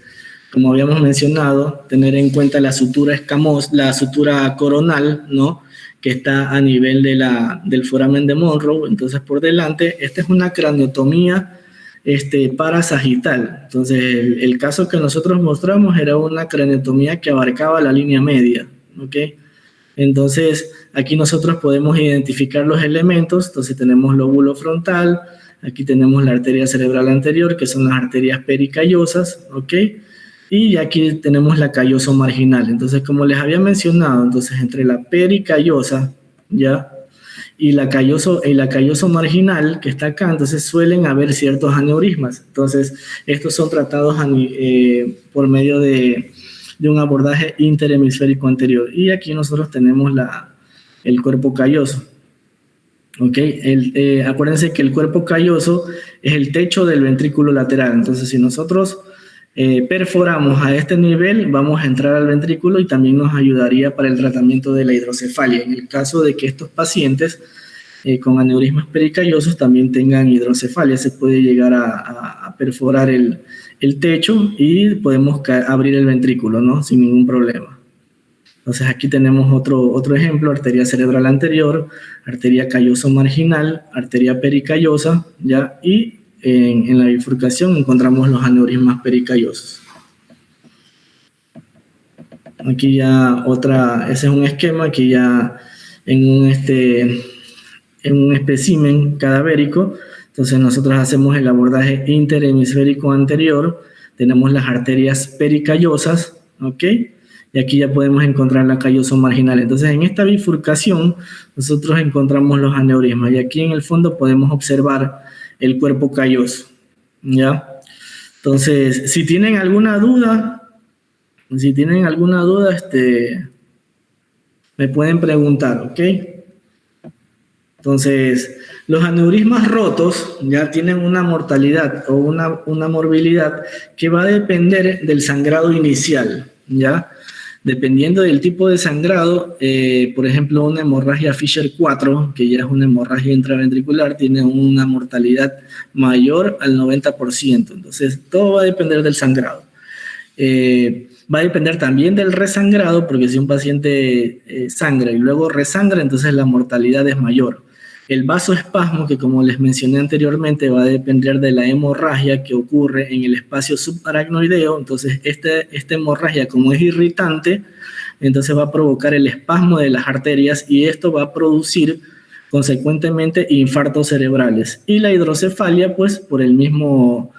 como habíamos mencionado, tener en cuenta la sutura escamosa, la sutura coronal, ¿no? Que está a nivel del foramen de Monroe. Entonces, por delante, esta es una craniotomía parasagital. Entonces, el caso que nosotros mostramos era una craniotomía que abarcaba la línea media, ¿ok? Entonces, aquí nosotros podemos identificar los elementos. Entonces, tenemos lóbulo frontal, aquí tenemos la arteria cerebral anterior, que son las arterias pericallosas, ¿ok? Y aquí tenemos la calloso marginal. Entonces, como les había mencionado, entonces entre la pericallosa, ¿ya? Y la calloso marginal, que está acá, entonces suelen haber ciertos aneurismas. Entonces, estos son tratados por medio de un abordaje interhemisférico anterior. Y aquí nosotros tenemos el cuerpo calloso. ¿Ok? Acuérdense que el cuerpo calloso es el techo del ventrículo lateral. Entonces, si nosotros perforamos a este nivel, vamos a entrar al ventrículo y también nos ayudaría para el tratamiento de la hidrocefalia. En el caso de que estos pacientes con aneurismas pericallosos también tengan hidrocefalia, se puede llegar a perforar el techo y podemos abrir el ventrículo, ¿no? Sin ningún problema. Entonces aquí tenemos otro ejemplo: arteria cerebral anterior, arteria calloso marginal, arteria pericallosa, ¿ya? Y en la bifurcación encontramos los aneurismas pericallosos. Aquí ya ese es un esquema, aquí ya en un espécimen cadavérico. Entonces nosotros hacemos el abordaje interhemisférico anterior, tenemos las arterias pericallosas, ¿ok? Y aquí ya podemos encontrar la calloso marginal. Entonces en esta bifurcación nosotros encontramos los aneurismas y aquí en el fondo podemos observar el cuerpo calloso, ¿ya? Entonces, si tienen alguna duda, me pueden preguntar, ¿ok? Entonces, los aneurismas rotos ya tienen una mortalidad o una morbilidad que va a depender del sangrado inicial, ¿ya? Dependiendo del tipo de sangrado, por ejemplo, una hemorragia Fisher 4, que ya es una hemorragia intraventricular, tiene una mortalidad mayor al 90%. Entonces, todo va a depender del sangrado. Va a depender también del resangrado, porque si un paciente sangra y luego resangra, entonces la mortalidad es mayor. El vasoespasmo, que como les mencioné anteriormente, va a depender de la hemorragia que ocurre en el espacio subaracnoideo. Entonces, esta hemorragia, como es irritante, entonces va a provocar el espasmo de las arterias y esto va a producir, consecuentemente, infartos cerebrales. Y la hidrocefalia, pues, por el mismo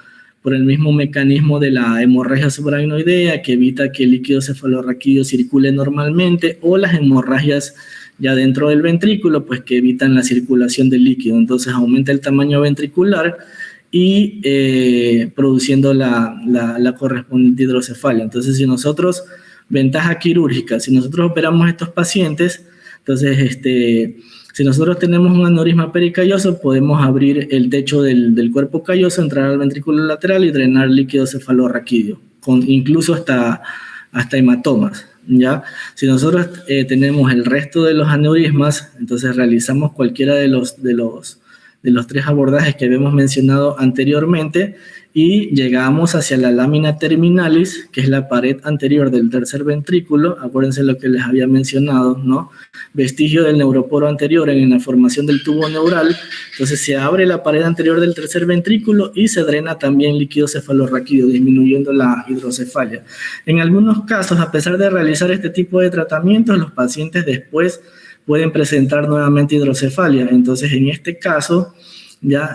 mecanismo de la hemorragia subaracnoidea, que evita que el líquido cefalorraquídeo circule normalmente, o las hemorragias ya dentro del ventrículo, pues que evitan la circulación del líquido. Entonces aumenta el tamaño ventricular y produciendo la correspondiente hidrocefalia. Entonces, ventaja quirúrgica, si nosotros operamos a estos pacientes, entonces si nosotros tenemos un aneurisma pericalloso, podemos abrir el techo del cuerpo calloso, entrar al ventrículo lateral y drenar líquido cefalorraquídeo, incluso hasta hematomas, ¿ya? Si nosotros tenemos el resto de los aneurismas, entonces realizamos cualquiera de los tres abordajes que habíamos mencionado anteriormente, y llegamos hacia la lámina terminalis, que es la pared anterior del tercer ventrículo. Acuérdense lo que les había mencionado, ¿no? Vestigio del neuroporo anterior en la formación del tubo neural. Entonces se abre la pared anterior del tercer ventrículo y se drena también líquido cefalorraquídeo, disminuyendo la hidrocefalia. En algunos casos, a pesar de realizar este tipo de tratamientos, los pacientes después pueden presentar nuevamente hidrocefalia. Entonces, en este caso,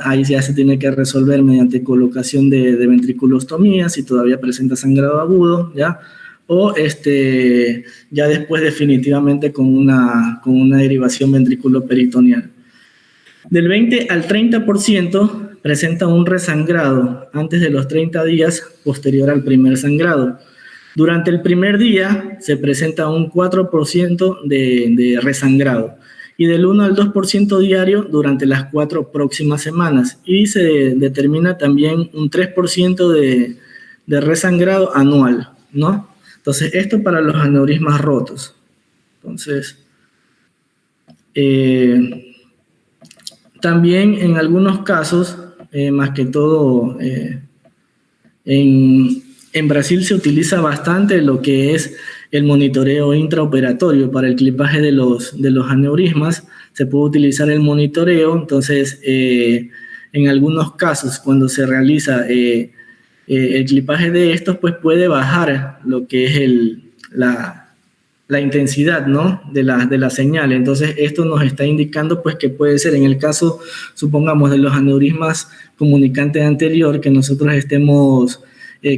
ahí ya se tiene que resolver mediante colocación de ventriculostomía, si todavía presenta sangrado agudo, ¿ya? O ya después definitivamente con una derivación ventriculoperitoneal. Del 20 al 30% presenta un resangrado antes de los 30 días posterior al primer sangrado. Durante el primer día se presenta un 4% de resangrado, y del 1 al 2% diario durante las 4 próximas semanas, y se determina también un 3% de resangrado anual, ¿no? Entonces, esto para los aneurismas rotos. Entonces, también en algunos casos, más que todo en Brasil se utiliza bastante lo que es el monitoreo intraoperatorio para el clipaje de los aneurismas. Se puede utilizar el monitoreo. Entonces, en algunos casos, cuando se realiza el clipaje de estos, pues puede bajar lo que es la intensidad, ¿no?, de la señal. Entonces, esto nos está indicando pues que puede ser, en el caso, supongamos, de los aneurismas comunicantes anterior, que nosotros estemos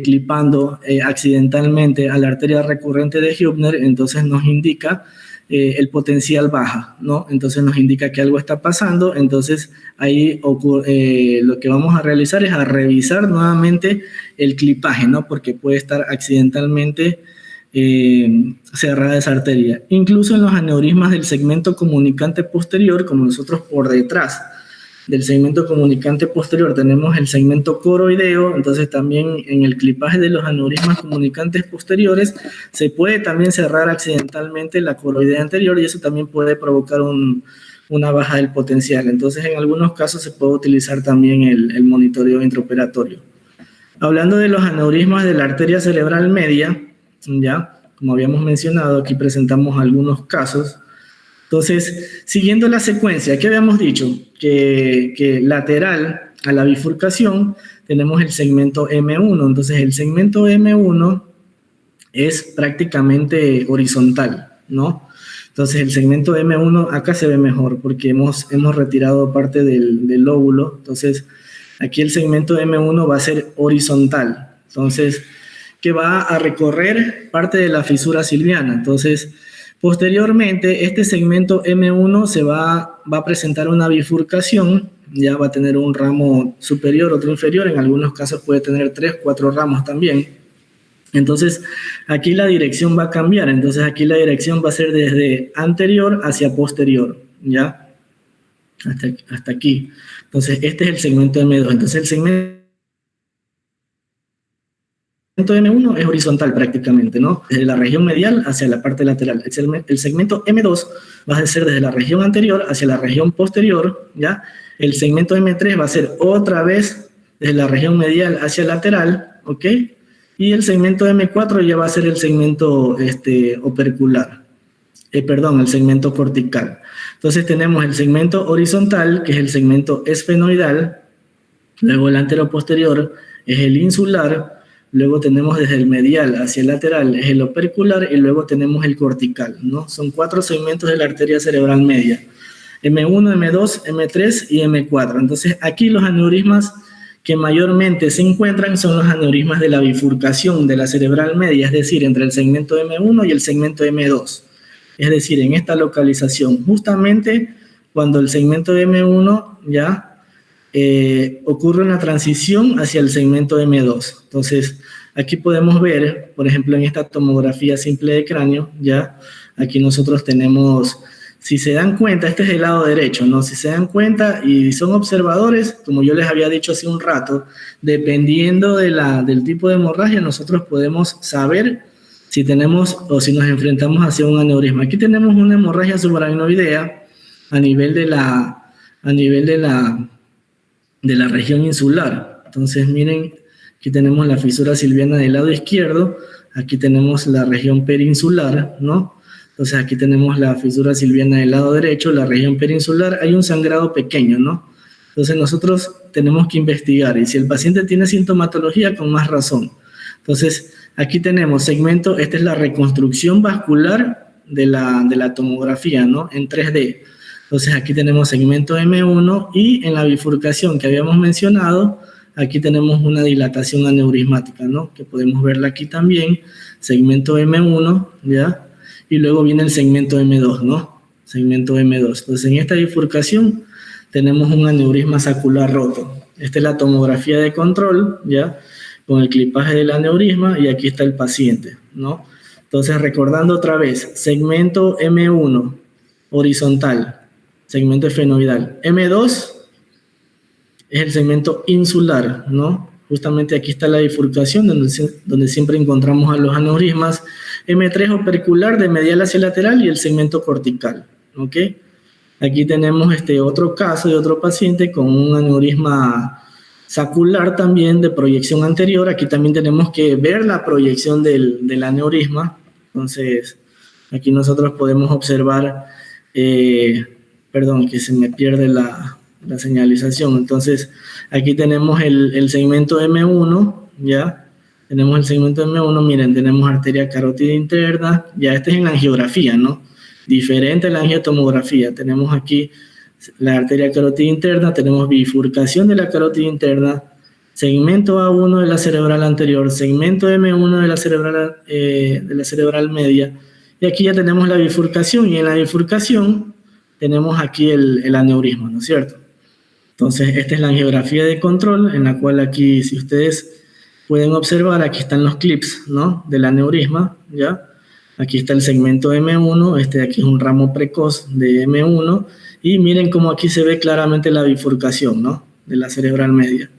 clipando accidentalmente a la arteria recurrente de Hübner, entonces nos indica el potencial baja, ¿no? Entonces nos indica que algo está pasando. Entonces ahí lo que vamos a realizar es a revisar nuevamente el clipaje, ¿no? Porque puede estar accidentalmente cerrada esa arteria. Incluso en los aneurismas del segmento comunicante posterior, como nosotros por detrás del segmento comunicante posterior tenemos el segmento coroideo, entonces también en el clipaje de los aneurismas comunicantes posteriores se puede también cerrar accidentalmente la coroidea anterior, y eso también puede provocar una baja del potencial. Entonces, en algunos casos se puede utilizar también el monitoreo intraoperatorio. Hablando de los aneurismas de la arteria cerebral media, ya, como habíamos mencionado, aquí presentamos algunos casos. Entonces, siguiendo la secuencia, ¿qué habíamos dicho? Que lateral a la bifurcación tenemos el segmento M1. Entonces, el segmento M1 es prácticamente horizontal, ¿no? Entonces, el segmento M1 acá se ve mejor porque hemos retirado parte del lóbulo. Entonces, aquí el segmento M1 va a ser horizontal. Entonces, que va a recorrer parte de la fisura silviana. Entonces, posteriormente, este segmento M1 va a presentar una bifurcación, ya va a tener un ramo superior, otro inferior, en algunos casos puede tener 3, 4 ramos también. Entonces, aquí la dirección va a cambiar. Entonces, aquí la dirección va a ser desde anterior hacia posterior, ¿ya? Hasta aquí. Entonces, este es el segmento M2. Entonces, el segmento M1 es horizontal prácticamente, ¿no? Desde la región medial hacia la parte lateral. El segmento M2 va a ser desde la región anterior hacia la región posterior, ¿ya? El segmento M3 va a ser otra vez desde la región medial hacia lateral, ¿ok? Y el segmento M4 ya va a ser el segmento opercular. El segmento cortical. Entonces tenemos el segmento horizontal, que es el segmento esfenoidal. Luego el anteroposterior es el insular. Luego tenemos desde el medial hacia el lateral es el opercular, y luego tenemos el cortical, ¿no? Son 4 segmentos de la arteria cerebral media: M1, M2, M3 y M4. Entonces aquí los aneurismas que mayormente se encuentran son los aneurismas de la bifurcación de la cerebral media, es decir, entre el segmento M1 y el segmento M2. Es decir, en esta localización, justamente cuando el segmento M1 ya ocurre una transición hacia el segmento M2. Entonces, aquí podemos ver, por ejemplo, en esta tomografía simple de cráneo, ya, aquí nosotros tenemos, si se dan cuenta, este es el lado derecho, ¿no? Si se dan cuenta y son observadores, como yo les había dicho hace un rato, dependiendo del tipo de hemorragia, nosotros podemos saber si tenemos o si nos enfrentamos hacia un aneurisma. Aquí tenemos una hemorragia subaracnoidea a nivel de la de la región insular. Entonces, miren, aquí tenemos la fisura silviana del lado izquierdo, aquí tenemos la región perinsular, ¿no? Entonces, aquí tenemos la fisura silviana del lado derecho, la región perinsular, hay un sangrado pequeño, ¿no? Entonces, nosotros tenemos que investigar, y si el paciente tiene sintomatología, con más razón. Entonces, aquí tenemos segmento, esta es la reconstrucción vascular de la tomografía, ¿no? En 3D. Entonces, aquí tenemos segmento M1 y en la bifurcación que habíamos mencionado, aquí tenemos una dilatación aneurismática, ¿no? Que podemos verla aquí también, segmento M1, ¿ya? Y luego viene el segmento M2, ¿no? Segmento M2. Entonces, en esta bifurcación tenemos un aneurisma sacular roto. Esta es la tomografía de control, ¿ya? Con el clipaje del aneurisma y aquí está el paciente, ¿no? Entonces, recordando otra vez, segmento M1, horizontal, segmento esfenoidal. M2 es el segmento insular, ¿no? Justamente aquí está la bifurcación donde siempre encontramos a los aneurismas. M3 opercular de medial hacia lateral y el segmento cortical, ¿ok? Aquí tenemos otro caso de otro paciente con un aneurisma sacular también de proyección anterior. Aquí también tenemos que ver la proyección del aneurisma. Entonces, aquí nosotros podemos observar, perdón, que se me pierde la señalización. Entonces, aquí tenemos el segmento M1, ¿ya? Tenemos el segmento M1, miren, tenemos arteria carótida interna, ya este es en la angiografía, ¿no? Diferente a la angiotomografía. Tenemos aquí la arteria carótida interna, tenemos bifurcación de la carótida interna, segmento A1 de la cerebral anterior, segmento M1 de la cerebral media, y aquí ya tenemos la bifurcación, y en la bifurcación tenemos aquí el aneurisma, ¿no es cierto? Entonces, esta es la angiografía de control, en la cual aquí, si ustedes pueden observar, aquí están los clips, ¿no? Del aneurisma, ¿ya? Aquí está el segmento M1, este de aquí es un ramo precoz de M1, y miren cómo aquí se ve claramente la bifurcación, ¿no? De la cerebral media.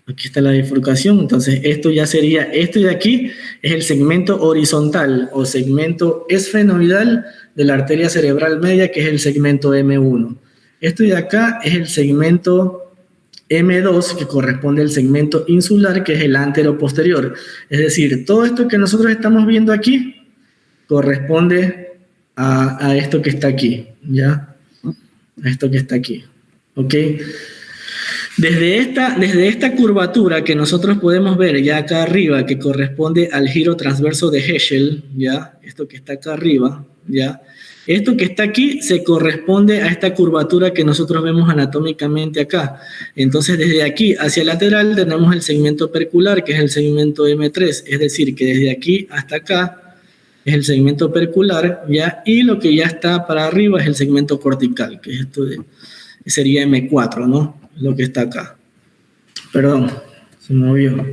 Aquí está la bifurcación, entonces esto ya sería, esto de aquí es el segmento horizontal o segmento esfenoidal de la arteria cerebral media, que es el segmento M1. Esto de acá es el segmento M2, que corresponde al segmento insular, que es el anteroposterior. Es decir, todo esto que nosotros estamos viendo aquí corresponde a esto que está aquí, ¿ya? A esto que está aquí, ¿ok? Desde esta curvatura que nosotros podemos ver ya acá arriba, que corresponde al giro transverso de Heschel, ¿ya? Esto que está acá arriba, ¿ya? Esto que está aquí se corresponde a esta curvatura que nosotros vemos anatómicamente acá. Entonces, desde aquí hacia el lateral tenemos el segmento opercular, que es el segmento M3, es decir, que desde aquí hasta acá es el segmento opercular, ¿ya? Y lo que ya está para arriba es el segmento cortical, que es esto sería M4, ¿no? Lo que está acá. Perdón, se movió.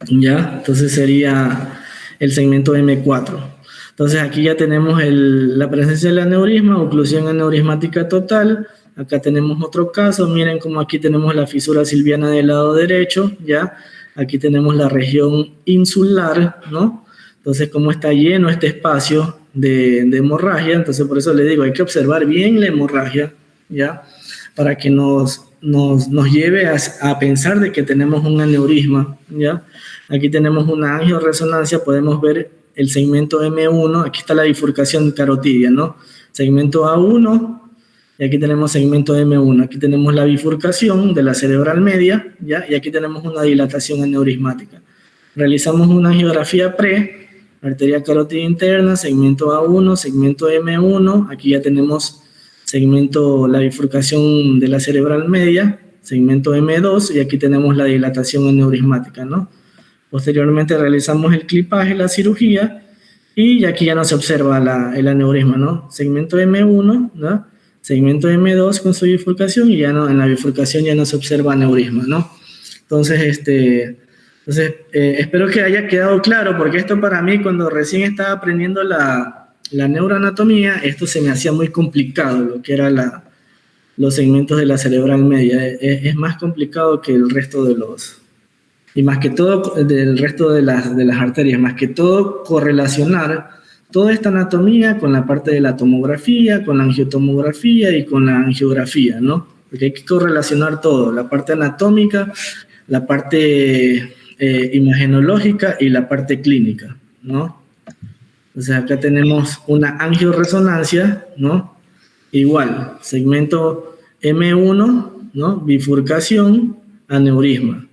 ¿Ya? Entonces sería el segmento M4. Entonces aquí ya tenemos la presencia del aneurisma, oclusión aneurismática total. Acá tenemos otro caso, miren cómo aquí tenemos la fisura silviana del lado derecho, ¿ya? Aquí tenemos la región insular, ¿no? Entonces, como está lleno este espacio de hemorragia, entonces por eso le digo, hay que observar bien la hemorragia, ¿ya? Para que nos lleve a pensar de que tenemos un aneurisma, ¿ya? Aquí tenemos una angioresonancia, podemos ver el segmento M1, aquí está la bifurcación carotidia, ¿no? Segmento A1, y aquí tenemos segmento M1, aquí tenemos la bifurcación de la cerebral media, ¿ya? Y aquí tenemos una dilatación aneurismática. Realizamos una angiografía arteria carótida interna, segmento A1, segmento M1, aquí ya tenemos la bifurcación de la cerebral media, segmento M2, y aquí tenemos la dilatación aneurismática, ¿no? Posteriormente realizamos el clipaje, la cirugía, y aquí ya no se observa el aneurisma, ¿no? Segmento M1, ¿no? Segmento M2 con su bifurcación, y ya no, en la bifurcación ya no se observa aneurisma, ¿no? Entonces, espero que haya quedado claro, porque esto para mí, cuando recién estaba aprendiendo la neuroanatomía, esto se me hacía muy complicado, lo que eran los segmentos de la cerebral media. Es más complicado que el resto de y más que todo del resto de las arterias, más que todo correlacionar toda esta anatomía con la parte de la tomografía, con la angiotomografía y con la angiografía, ¿no? porque hay que correlacionar todo, la parte anatómica, la parte imagenológica y la parte clínica, ¿no? Entonces acá tenemos una angioresonancia, ¿no? Igual, segmento M1, ¿no? Bifurcación, aneurisma.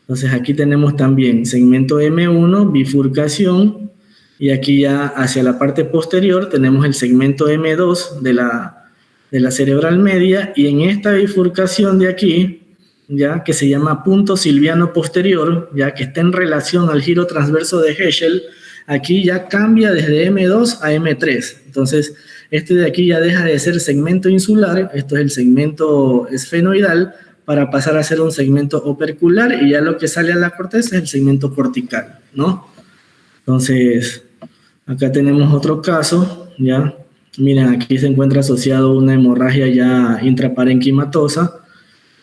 Entonces aquí tenemos también segmento M1, bifurcación, y aquí ya hacia la parte posterior tenemos el segmento M2 de la cerebral media, y en esta bifurcación de aquí, ya que se llama punto silviano posterior, ya que está en relación al giro transverso de Heschel, aquí ya cambia desde M2 a M3. Entonces, este de aquí ya deja de ser segmento insular, esto es el segmento esfenoidal, para pasar a ser un segmento opercular, y ya lo que sale a la corteza es el segmento cortical, ¿no? Entonces, acá tenemos otro caso, ¿ya? Miren, aquí se encuentra asociado una hemorragia ya intraparenquimatosa.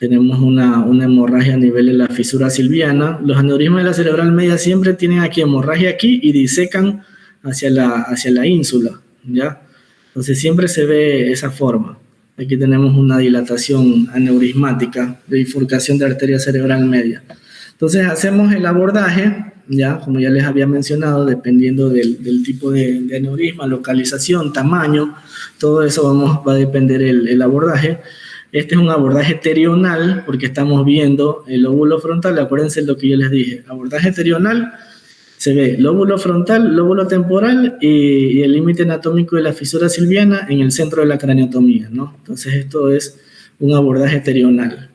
Tenemos una hemorragia a nivel de la fisura silviana. Los aneurismas de la cerebral media siempre tienen aquí hemorragia aquí y disecan hacia la ínsula, ¿ya? Entonces siempre se ve esa forma. Aquí tenemos una dilatación aneurismática de bifurcación de arteria cerebral media. Entonces hacemos el abordaje, ya, como ya les había mencionado, dependiendo del tipo de aneurisma, localización, tamaño, todo eso va a depender el abordaje. Este es un abordaje terional, porque estamos viendo el lóbulo frontal. Acuérdense lo que yo les dije, abordaje terional, se ve lóbulo frontal, lóbulo temporal y el límite anatómico de la fisura silviana en el centro de la craniotomía, ¿no? Entonces esto es un abordaje terional,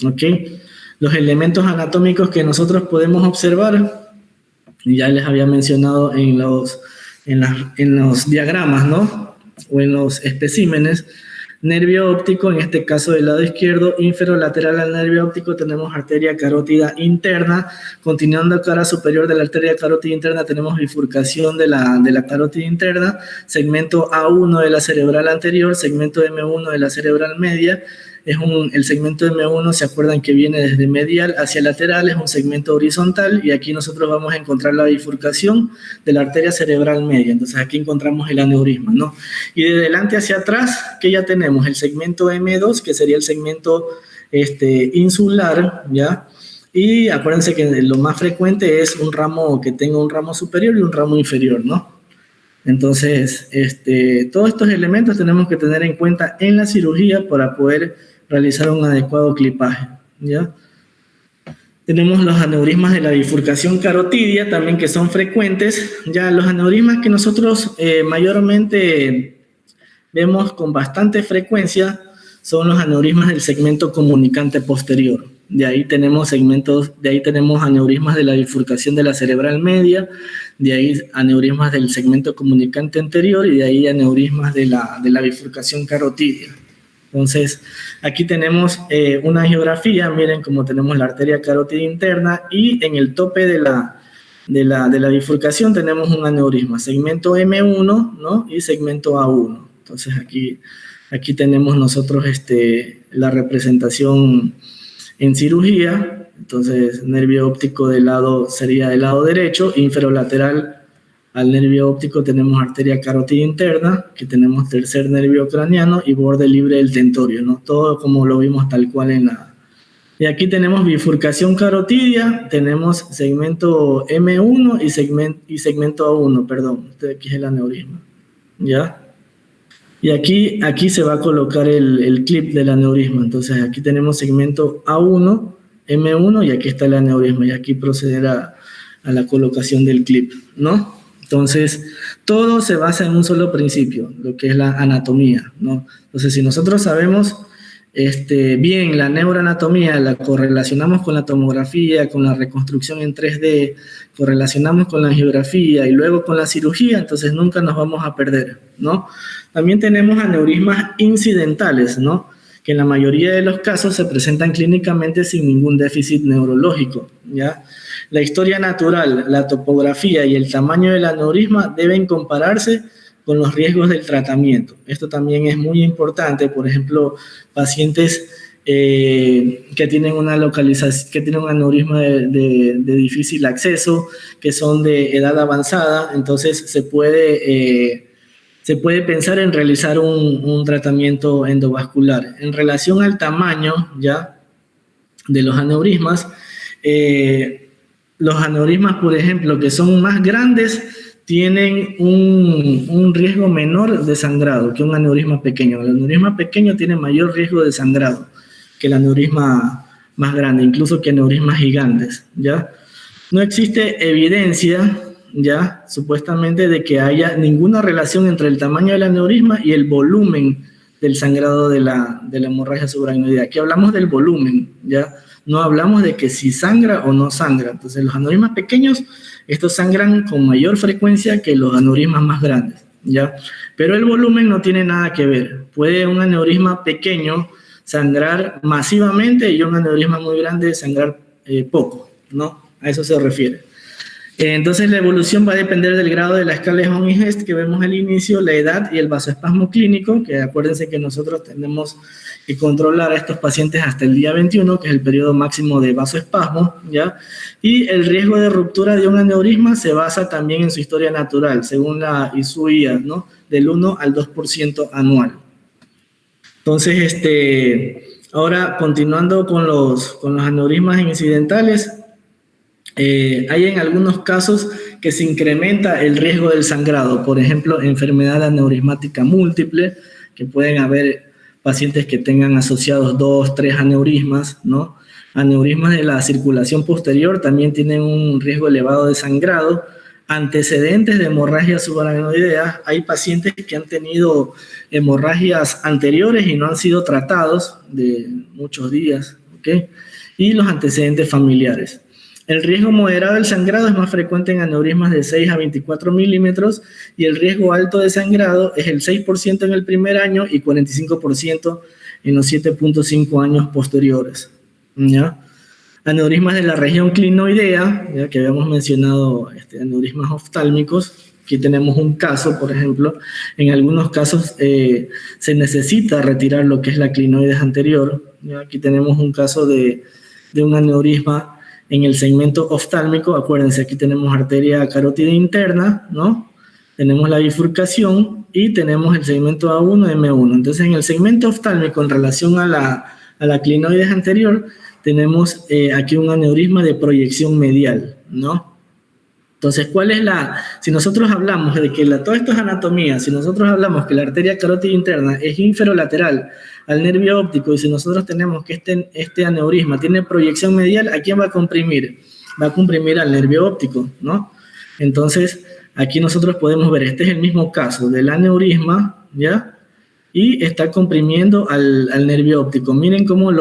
¿ok? Los elementos anatómicos que nosotros podemos observar, ya les había mencionado en los diagramas, ¿no? O en los especímenes. Nervio óptico, en este caso del lado izquierdo, inferolateral al nervio óptico tenemos arteria carótida interna. Continuando cara superior de la arteria carótida interna tenemos bifurcación de la carótida interna, segmento A1 de la cerebral anterior, segmento M1 de la cerebral media. El segmento M1, ¿se acuerdan que viene desde medial hacia lateral? Es un segmento horizontal, y aquí nosotros vamos a encontrar la bifurcación de la arteria cerebral media. Entonces aquí encontramos el aneurisma, ¿no? Y de delante hacia atrás, ¿qué ya tenemos? El segmento M2, que sería el segmento insular, ¿ya? Y acuérdense que lo más frecuente es un ramo que tenga un ramo superior y un ramo inferior, ¿no? Entonces, todos estos elementos tenemos que tener en cuenta en la cirugía para poder realizar un adecuado clipaje, ¿ya? Tenemos los aneurismas de la bifurcación carotidia también, que son frecuentes. Ya los aneurismas que nosotros mayormente vemos con bastante frecuencia son los aneurismas del segmento comunicante posterior. De ahí tenemos aneurismas de la bifurcación de la cerebral media, de ahí aneurismas del segmento comunicante anterior, y de ahí aneurismas de la bifurcación carotidia. Entonces, aquí tenemos una angiografía. Miren cómo tenemos la arteria carótida interna, y en el tope de la bifurcación tenemos un aneurisma, segmento M1, ¿no? Y segmento A1. Entonces, aquí tenemos nosotros la representación en cirugía. Entonces, nervio óptico sería del lado derecho, inferolateral al nervio óptico tenemos arteria carótida interna, que tenemos tercer nervio craneano y borde libre del tentorio, ¿no? Todo como lo vimos tal cual Y aquí tenemos bifurcación carotidia, tenemos segmento M1 y segmento A1, perdón, aquí es el aneurisma, ¿ya? Y aquí se va a colocar el clip del aneurisma. Entonces aquí tenemos segmento A1, M1, y aquí está el aneurisma, y aquí procederá a la colocación del clip, ¿no? Entonces, todo se basa en un solo principio, lo que es la anatomía, ¿no? Entonces, si nosotros sabemos bien la neuroanatomía, la correlacionamos con la tomografía, con la reconstrucción en 3D, correlacionamos con la angiografía y luego con la cirugía, entonces nunca nos vamos a perder, ¿no? También tenemos aneurismas incidentales, ¿no? Que en la mayoría de los casos se presentan clínicamente sin ningún déficit neurológico, ¿ya? La historia natural, la topografía y el tamaño del aneurisma deben compararse con los riesgos del tratamiento. Esto también es muy importante. Por ejemplo, pacientes que tienen una localización, que tienen un aneurisma de difícil acceso, que son de edad avanzada, entonces se puede se puede pensar en realizar un tratamiento endovascular. En relación al tamaño ya de los aneurismas, por ejemplo, que son más grandes, tienen un riesgo menor de sangrado que un aneurisma pequeño. El aneurisma pequeño tiene mayor riesgo de sangrado que el aneurisma más grande, incluso que aneurismas gigantes, ¿ya? No existe evidencia, ya, supuestamente, de que haya ninguna relación entre el tamaño del aneurisma y el volumen del sangrado de la hemorragia subaracnoidea. Aquí hablamos del volumen, ya, no hablamos de que si sangra o no sangra. Entonces, los aneurismas pequeños, estos sangran con mayor frecuencia que los aneurismas más grandes, ya, pero el volumen no tiene nada que ver. Puede un aneurisma pequeño sangrar masivamente y un aneurisma muy grande sangrar poco, ¿no? A eso se refiere. Entonces la evolución va a depender del grado de la escala de Hong-Hest que vemos al inicio, la edad y el vasoespasmo clínico, que acuérdense que nosotros tenemos que controlar a estos pacientes hasta el día 21, que es el periodo máximo de vasoespasmo, ¿ya? Y el riesgo de ruptura de un aneurisma se basa también en su historia natural, según la ISUIA, ¿no? Del 1 al 2% anual. Entonces, ahora continuando con los aneurismas incidentales, hay en algunos casos que se incrementa el riesgo del sangrado, por ejemplo, enfermedad aneurismática múltiple, que pueden haber pacientes que tengan asociados 2, 3 aneurismas, ¿no? Aneurismas de la circulación posterior también tienen un riesgo elevado de sangrado. Antecedentes de hemorragia subaracnoidea, hay pacientes que han tenido hemorragias anteriores y no han sido tratados de muchos días, ¿ok? Y los antecedentes familiares. El riesgo moderado del sangrado es más frecuente en aneurismas de 6 a 24 milímetros y el riesgo alto de sangrado es el 6% en el primer año y 45% en los 7.5 años posteriores, ¿ya? Aneurismas de la región clinoidea, ya que habíamos mencionado aneurismas oftálmicos. Aquí tenemos un caso, por ejemplo, en algunos casos se necesita retirar lo que es la clinoides anterior, ¿ya? Aquí tenemos un caso de un aneurisma en el segmento oftálmico. Acuérdense, aquí tenemos arteria carótida interna, ¿no? Tenemos la bifurcación y tenemos el segmento A1 M1. Entonces, en el segmento oftálmico, en relación a la clinoides anterior, tenemos aquí un aneurisma de proyección medial, ¿no? Entonces, si nosotros hablamos de que todo esto es anatomía, si nosotros hablamos que la arteria carótida interna es inferolateral al nervio óptico y si nosotros tenemos que este aneurisma tiene proyección medial, ¿a quién va a comprimir? Va a comprimir al nervio óptico, ¿no? Entonces, aquí nosotros podemos ver, este es el mismo caso del aneurisma, ¿ya? Y está comprimiendo al nervio óptico. Miren cómo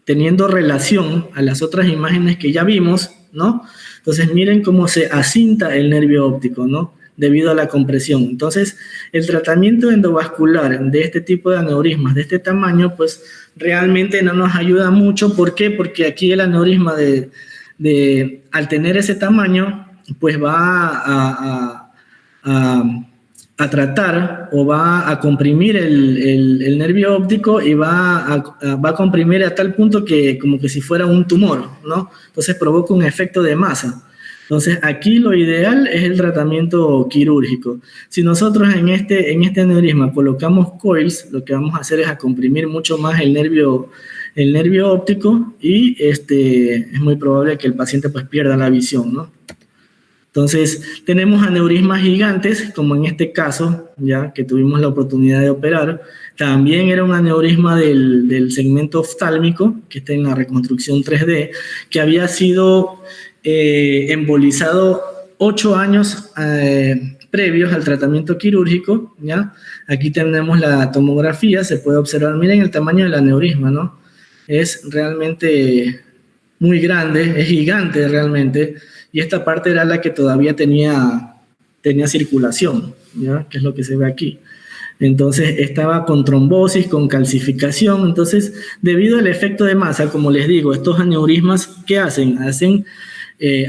teniendo relación a las otras imágenes que ya vimos, ¿no? Entonces, miren cómo se acinta el nervio óptico, ¿no? Debido a la compresión. Entonces, el tratamiento endovascular de este tipo de aneurismas, de este tamaño, pues realmente no nos ayuda mucho. ¿Por qué? Porque aquí el aneurisma al tener ese tamaño, pues va a tratar o va a comprimir el nervio óptico y va a comprimir a tal punto que como que si fuera un tumor, ¿no? Entonces provoca un efecto de masa. Entonces aquí lo ideal es el tratamiento quirúrgico. Si nosotros en este aneurisma colocamos coils, lo que vamos a hacer es a comprimir mucho más el nervio óptico y es muy probable que el paciente pues pierda la visión, ¿no? Entonces, tenemos aneurismas gigantes, como en este caso, ya que tuvimos la oportunidad de operar. También era un aneurisma del segmento oftálmico, que está en la reconstrucción 3D, que había sido embolizado 8 años previos al tratamiento quirúrgico, ¿ya? Aquí tenemos la tomografía, se puede observar, miren el tamaño del aneurisma, ¿no? Es realmente muy grande, es gigante realmente. Y esta parte era la que todavía tenía circulación, ¿ya? Que es lo que se ve aquí. Entonces estaba con trombosis, con calcificación. Entonces, debido al efecto de masa, como les digo, estos aneurismas, ¿qué hacen?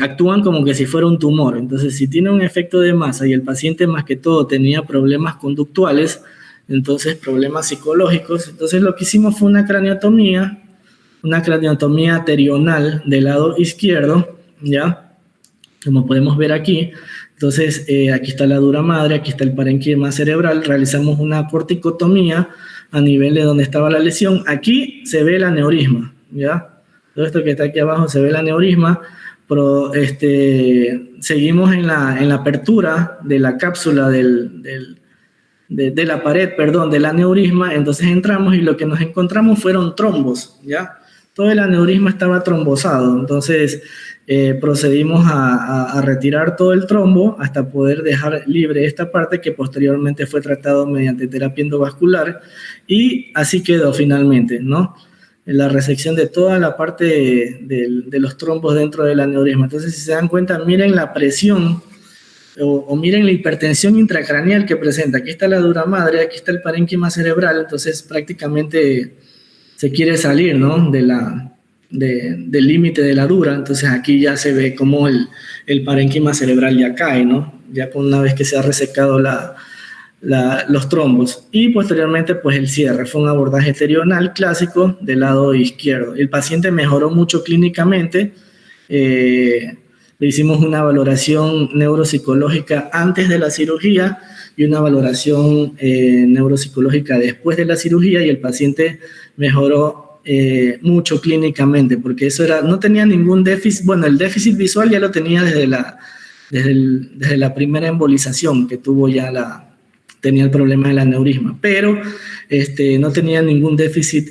Actúan como que si fuera un tumor. Entonces, si tiene un efecto de masa y el paciente más que todo tenía problemas conductuales, entonces problemas psicológicos, entonces lo que hicimos fue una craniotomía terional del lado izquierdo, ¿ya? Como podemos ver aquí, Entonces, aquí está la dura madre, aquí está el parénquima cerebral, realizamos una corticotomía a nivel de donde estaba la lesión. Aquí se ve el aneurisma, ¿ya? Todo esto que está aquí abajo se ve el aneurisma, pero seguimos en la apertura de la cápsula de la pared, perdón, del aneurisma. Entonces entramos y lo que nos encontramos fueron trombos, ¿ya? Todo el aneurisma estaba trombosado, entonces procedimos a retirar todo el trombo hasta poder dejar libre esta parte que posteriormente fue tratado mediante terapia endovascular y así quedó finalmente, ¿no? La resección de toda la parte de los trombos dentro del aneurisma. Entonces, si se dan cuenta, miren la presión o miren la hipertensión intracraneal que presenta. Aquí está la dura madre, aquí está el parénquima cerebral, entonces prácticamente se quiere salir, ¿no? Del límite de la dura. Entonces aquí ya se ve como el parénquima cerebral ya cae, ¿no? Ya una vez que se ha resecado los trombos. Y posteriormente, pues el cierre. Fue un abordaje terional clásico del lado izquierdo. El paciente mejoró mucho clínicamente. Le hicimos una valoración neuropsicológica antes de la cirugía y una valoración neuropsicológica después de la cirugía, y el paciente mejoró mucho clínicamente, porque no tenía ningún déficit. Bueno, el déficit visual ya lo tenía desde la primera embolización que tuvo, tenía el problema del aneurisma, pero no tenía ningún déficit,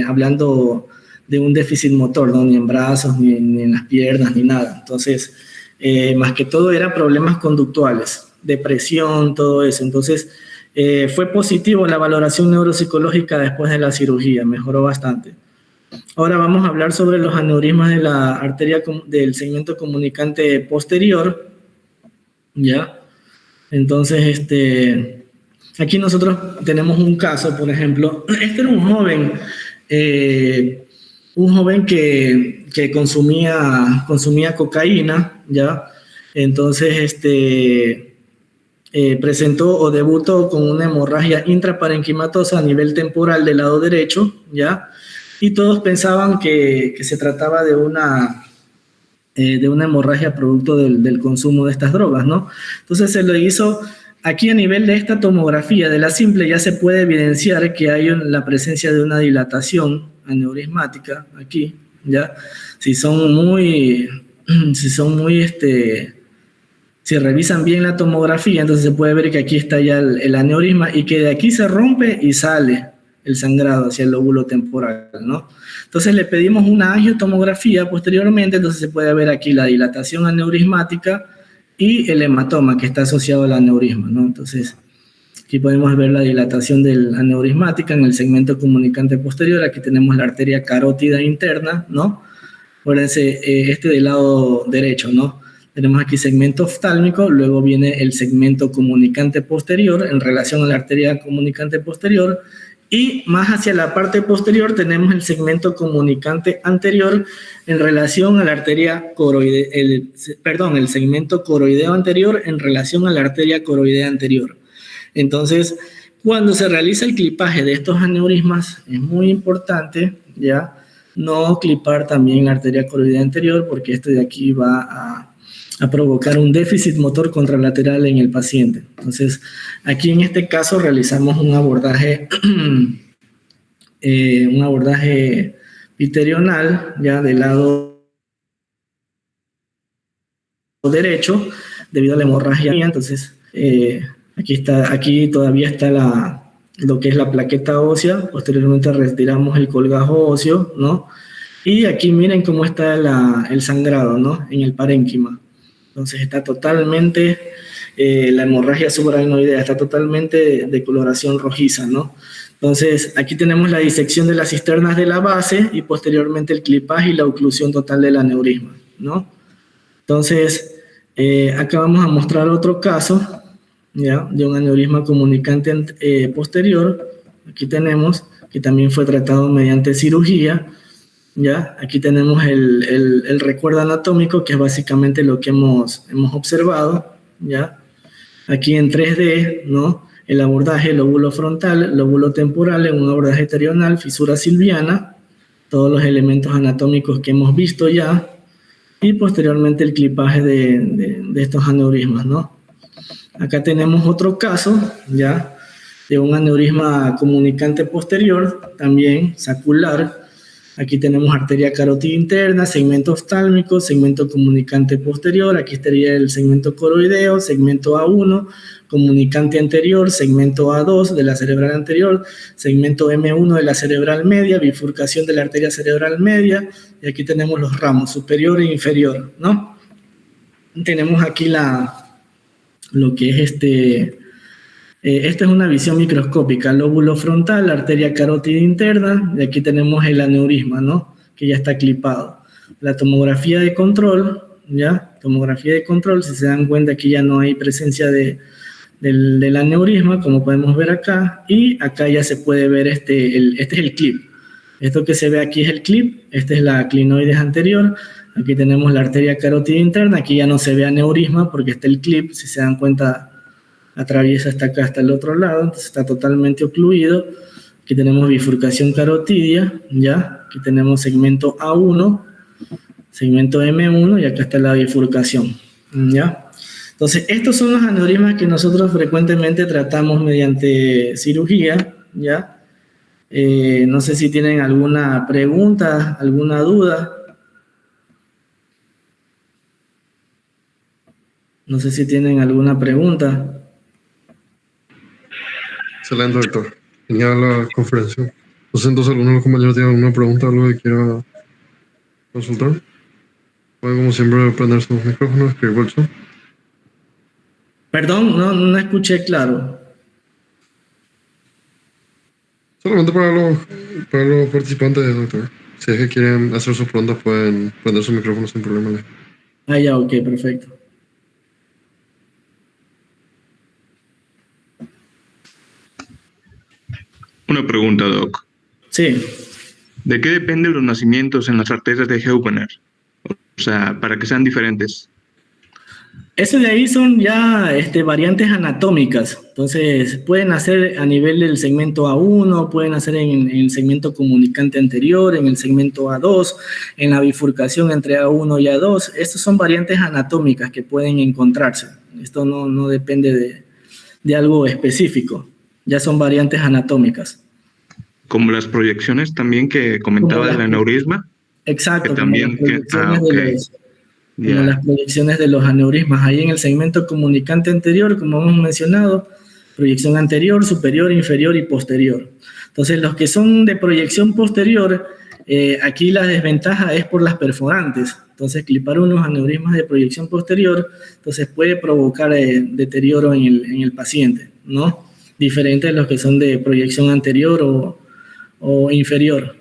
hablando de un déficit motor, ¿no? Ni en brazos, ni en las piernas, ni nada. Entonces, más que todo eran problemas conductuales, depresión, todo eso. Entonces, fue positivo la valoración neuropsicológica después de la cirugía, mejoró bastante. Ahora vamos a hablar sobre los aneurismas de la arteria del segmento comunicante posterior, ¿ya? Entonces, aquí nosotros tenemos un caso, por ejemplo. Este era un joven que consumía cocaína, ¿ya? Entonces, presentó o debutó con una hemorragia intraparenquimatosa a nivel temporal del lado derecho, ¿ya? Y todos pensaban que se trataba de una hemorragia producto del consumo de estas drogas, ¿no? Entonces se lo hizo. Aquí a nivel de esta tomografía, de la simple, ya se puede evidenciar que hay la presencia de una dilatación aneurismática aquí, ¿ya? Si revisan bien la tomografía, entonces se puede ver que aquí está ya el aneurisma y que de aquí se rompe y sale el sangrado hacia el lóbulo temporal, ¿no? Entonces le pedimos una angiotomografía posteriormente, entonces se puede ver aquí la dilatación aneurismática y el hematoma que está asociado al aneurisma, ¿no? Entonces aquí podemos ver la dilatación del aneurismática en el segmento comunicante posterior. Aquí tenemos la arteria carótida interna, ¿no? Acuérdense, del lado derecho, ¿no? Tenemos aquí segmento oftálmico, luego viene el segmento comunicante posterior en relación a la arteria comunicante posterior, y más hacia la parte posterior tenemos el segmento comunicante anterior en relación a la arteria el segmento coroideo anterior en relación a la arteria coroidea anterior. Entonces, cuando se realiza el clipaje de estos aneurismas, es muy importante, ¿ya?, no clipar también la arteria coroidea anterior, porque esto de aquí va a provocar un déficit motor contralateral en el paciente. Entonces, aquí en este caso realizamos un abordaje piterional, ya del lado derecho, debido a la hemorragia. Entonces, aquí todavía está lo que es la plaqueta ósea. Posteriormente retiramos el colgajo óseo, ¿no? Y aquí miren cómo está el sangrado, ¿no?, en el parénquima. Entonces está totalmente, la hemorragia subaracnoidea está totalmente de coloración rojiza, ¿no? Entonces aquí tenemos la disección de las cisternas de la base y posteriormente el clipaje y la oclusión total del aneurisma, ¿no? Entonces acá vamos a mostrar otro caso, ¿ya?, de un aneurisma comunicante posterior. Aquí tenemos que también fue tratado mediante cirugía. ¿Ya? Aquí tenemos el recuerdo anatómico, que es básicamente lo que hemos observado, ¿ya? Aquí en 3D, ¿no?, el abordaje lóbulo frontal, lóbulo temporal, en un abordaje terional, fisura silviana, todos los elementos anatómicos que hemos visto ya. y posteriormente el clipaje de estos aneurismas, ¿no? Acá tenemos otro caso, ya, de un aneurisma comunicante posterior, también sacular. Aquí tenemos arteria carótida interna, segmento oftálmico, segmento comunicante posterior. Aquí estaría el segmento coroideo, segmento A1, comunicante anterior, segmento A2 de la cerebral anterior, segmento M1 de la cerebral media, bifurcación de la arteria cerebral media. Y aquí tenemos los ramos, superior e inferior, ¿no? Tenemos aquí lo que es esta es una visión microscópica, lóbulo frontal, arteria carótida interna, y aquí tenemos el aneurisma, ¿no? Que ya está clipado. La tomografía de control, ¿ya? Tomografía de control, si se dan cuenta aquí ya no hay presencia del aneurisma, como podemos ver acá, y acá ya se puede ver este es el clip. Esto que se ve aquí es el clip, esta es la clinoides anterior, aquí tenemos la arteria carótida interna, aquí ya no se ve aneurisma porque está el clip, si se dan cuenta atraviesa hasta acá, hasta el otro lado, entonces está totalmente ocluido. Aquí tenemos bifurcación carotidia, ¿ya? Aquí tenemos segmento A1, segmento M1 y acá está la bifurcación, ¿ya? Entonces, estos son los aneurismas que nosotros frecuentemente tratamos mediante cirugía, ¿ya? No sé si tienen alguna pregunta, alguna duda. No sé si tienen alguna pregunta. Excelente, doctor. Genial la conferencia. No sé, entonces, ¿alguno de los compañeros tiene alguna pregunta, algo que quiera consultar? Pueden, como siempre, prender sus micrófonos, escribir por el chat. Perdón, no escuché claro. Solamente para los participantes, doctor. Si es que quieren hacer sus preguntas, pueden prender sus micrófonos sin problema. Ah, ya, ok, perfecto. Una pregunta, Doc. Sí. ¿De qué dependen los nacimientos en las arterias de Heuvener? O sea, para que sean diferentes. Eso de ahí son ya variantes anatómicas. Entonces, pueden hacer a nivel del segmento A1, pueden hacer en el segmento comunicante anterior, en el segmento A2, en la bifurcación entre A1 y A2. Estas son variantes anatómicas que pueden encontrarse. Esto no depende de algo específico. Ya son variantes anatómicas. Como las proyecciones también que comentaba del aneurisma. Exacto, que también como las proyecciones de los aneurismas. Ahí en el segmento comunicante anterior, como hemos mencionado, proyección anterior, superior, inferior y posterior. Entonces, los que son de proyección posterior, aquí la desventaja es por las perforantes. Entonces, clipar unos aneurismas de proyección posterior, entonces puede provocar deterioro en el paciente, ¿no? Diferente de los que son de proyección anterior o inferior.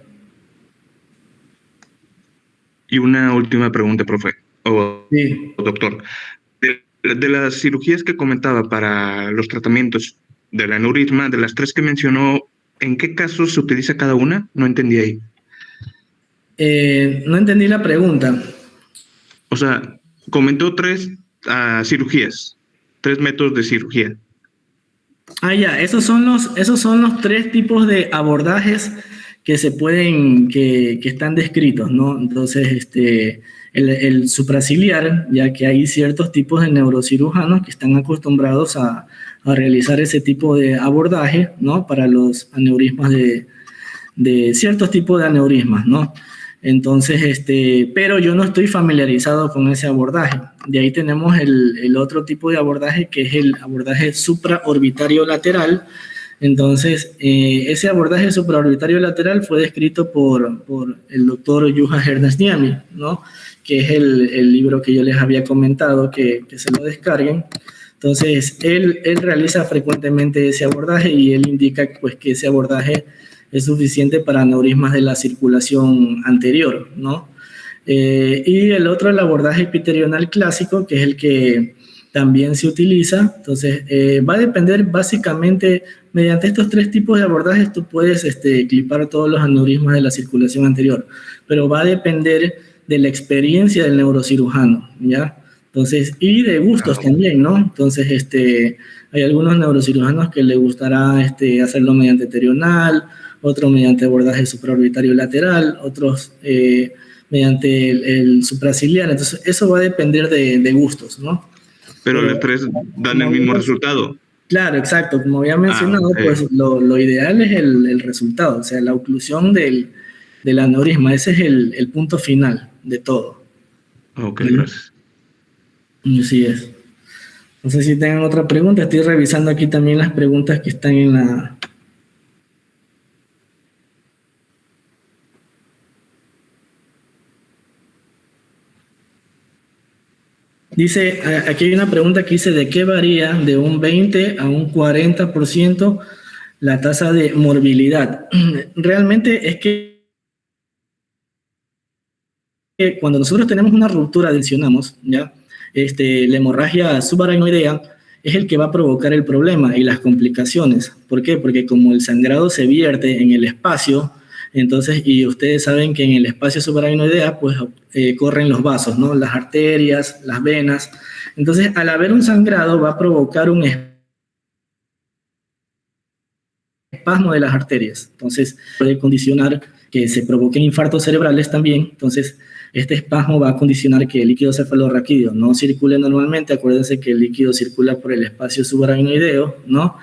Y una última pregunta, profe, Sí. o doctor. De las cirugías que comentaba para los tratamientos del aneurisma, de las 3 que mencionó, ¿en qué casos se utiliza cada una? No entendí ahí. No entendí la pregunta. O sea, comentó 3 cirugías, 3 métodos de cirugía. Ah, ya, esos son los 3 tipos de abordajes que se pueden, que están descritos, ¿no? Entonces, el supraciliar, ya que hay ciertos tipos de neurocirujanos que están acostumbrados a realizar ese tipo de abordaje, ¿no? Para los aneurismas de ciertos tipos de aneurismas, ¿no? Entonces, pero yo no estoy familiarizado con ese abordaje. De ahí tenemos el otro tipo de abordaje, que es el abordaje supraorbitario lateral. Entonces, ese abordaje supraorbitario lateral fue descrito por el doctor Juha Hernesniemi, ¿no? Que es el libro que yo les había comentado, que se lo descarguen. Entonces, él realiza frecuentemente ese abordaje y él indica pues, que ese abordaje es suficiente para aneurismas de la circulación anterior, ¿no? Y el otro, el abordaje epitelional clásico, que es el que también se utiliza. Entonces, va a depender básicamente, mediante estos 3 tipos de abordajes, tú puedes clipar todos los aneurismas de la circulación anterior, pero va a depender de la experiencia del neurocirujano, ¿ya? Entonces, y de gustos también, ¿no? Entonces, hay algunos neurocirujanos que les gustará hacerlo mediante epitelional, otros mediante abordaje supraorbitario lateral, otros mediante el supraciliar. Entonces, eso va a depender de gustos, ¿no? Pero las tres dan el mismo resultado. Claro, exacto. Como había mencionado, Ok. pues lo ideal es el resultado, o sea, la oclusión del aneurisma. Ese es el punto final de todo. Ok, ¿Sí? gracias. Así es. No sé si tengan otra pregunta. Estoy revisando aquí también las preguntas que están en la... Dice, aquí hay una pregunta que dice, ¿de qué varía de un 20 a un 40% la tasa de morbilidad? Realmente es que cuando nosotros tenemos una ruptura, mencionamos, ¿ya? La hemorragia subaracnoidea es el que va a provocar el problema y las complicaciones. ¿Por qué? Porque como el sangrado se vierte en el espacio, entonces, y ustedes saben que en el espacio subaracnoidea, pues corren los vasos, ¿no? Las arterias, las venas. Entonces, al haber un sangrado, va a provocar un espasmo de las arterias. Entonces, puede condicionar que se provoquen infartos cerebrales también. Entonces, este espasmo va a condicionar que el líquido cefalorraquídeo no circule normalmente. Acuérdense que el líquido circula por el espacio subaracnoideo, ¿no?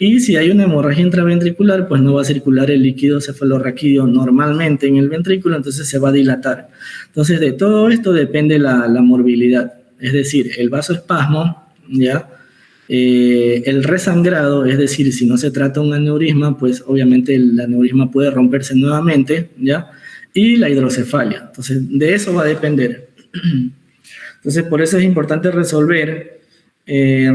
Y si hay una hemorragia intraventricular, pues no va a circular el líquido cefalorraquídeo normalmente en el ventrículo, entonces se va a dilatar. Entonces, de todo esto depende la morbilidad. Es decir, el vasoespasmo, ¿ya? El resangrado, es decir, si no se trata de un aneurisma, pues obviamente el aneurisma puede romperse nuevamente, ¿ya? Y la hidrocefalia. Entonces, de eso va a depender. Entonces, por eso es importante resolver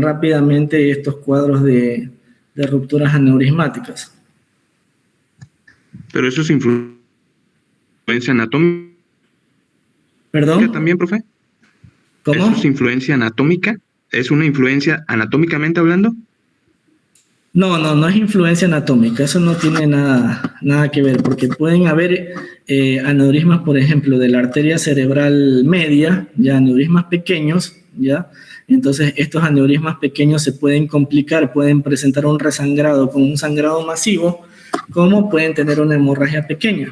rápidamente estos cuadros de rupturas aneurismáticas. Pero eso es influencia anatómica ¿Perdón? también, profe. ¿Eso es ¿Cómo? influencia anatómica? ¿Es una influencia anatómicamente hablando? No es influencia anatómica, eso no tiene nada que ver, porque pueden haber aneurismas, por ejemplo, de la arteria cerebral media, ya aneurismas pequeños, ya. Entonces, estos aneurismas pequeños se pueden complicar, pueden presentar un resangrado con un sangrado masivo, como pueden tener una hemorragia pequeña.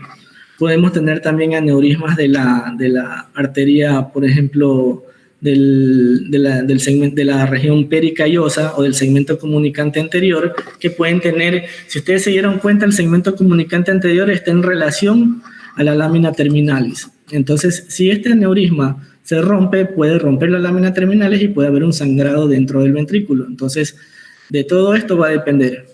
Podemos tener también aneurismas de la arteria, por ejemplo, del segmento, de la región pericallosa o del segmento comunicante anterior, que pueden tener, si ustedes se dieron cuenta, el segmento comunicante anterior está en relación a la lámina terminalis. Entonces, si este aneurisma se rompe, puede romper la lámina terminalis y puede haber un sangrado dentro del ventrículo. Entonces, de todo esto va a depender.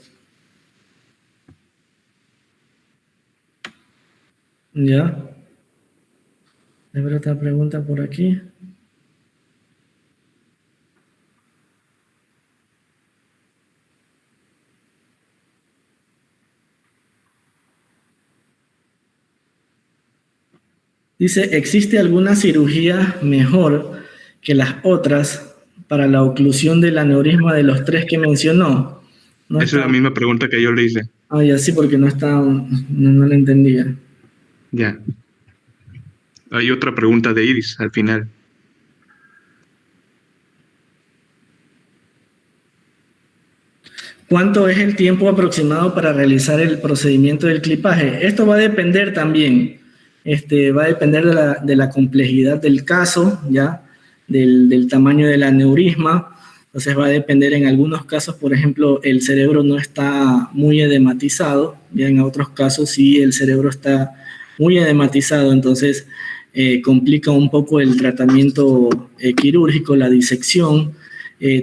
¿Ya? A ver otra pregunta por aquí. Dice, ¿existe alguna cirugía mejor que las otras para la oclusión del aneurisma de los tres que mencionó? No Esa es está. la misma pregunta que yo le hice. Ah, ya sí, porque no la entendía. Ya. Hay otra pregunta de Iris al final. ¿Cuánto es el tiempo aproximado para realizar el procedimiento del clipaje? Esto va a depender también, va a depender de la complejidad del caso, ¿ya? Del tamaño del aneurisma. Entonces va a depender en algunos casos, por ejemplo, el cerebro no está muy edematizado, ya en otros casos sí el cerebro está muy edematizado, entonces complica un poco el tratamiento quirúrgico, la disección.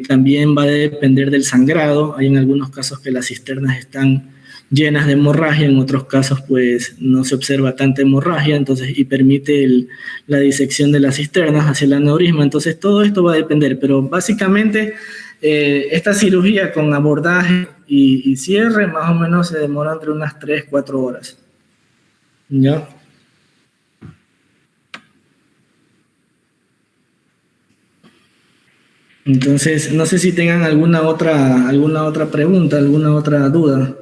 También va a depender del sangrado. Hay en algunos casos que las cisternas están llenas de hemorragia, en otros casos pues no se observa tanta hemorragia, entonces y permite la disección de las cisternas hacia el aneurisma. Entonces todo esto va a depender, pero básicamente esta cirugía con abordaje y cierre más o menos se demora entre unas 3-4 horas. ¿Ya? Entonces, no sé si tengan alguna otra pregunta, alguna otra duda.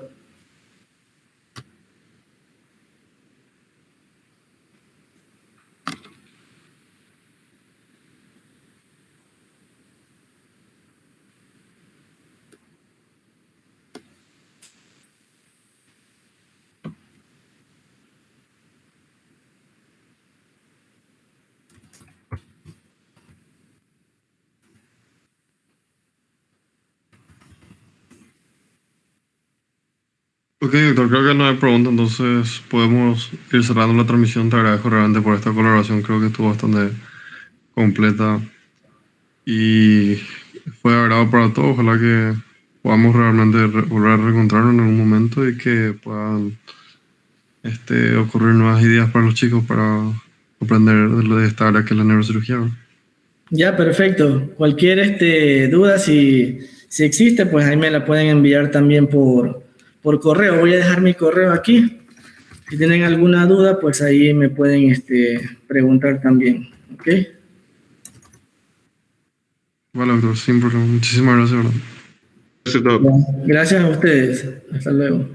Ok, doctor, creo que no hay pregunta, entonces podemos ir cerrando la transmisión. Te agradezco realmente por esta colaboración, creo que estuvo bastante completa y fue de agrado para todos. Ojalá que podamos realmente volver a reencontrarnos en algún momento y que puedan ocurrir nuevas ideas para los chicos para aprender de esta área que es la neurocirugía, ¿no? Ya, perfecto. Cualquier duda, si existe, pues ahí me la pueden enviar también por correo. Voy a dejar mi correo aquí. Si tienen alguna duda, pues ahí me pueden preguntar también. ¿Ok? Vale, doctor, sin problema. Muchísimas gracias, ¿verdad? Gracias, doc. Gracias a ustedes. Hasta luego.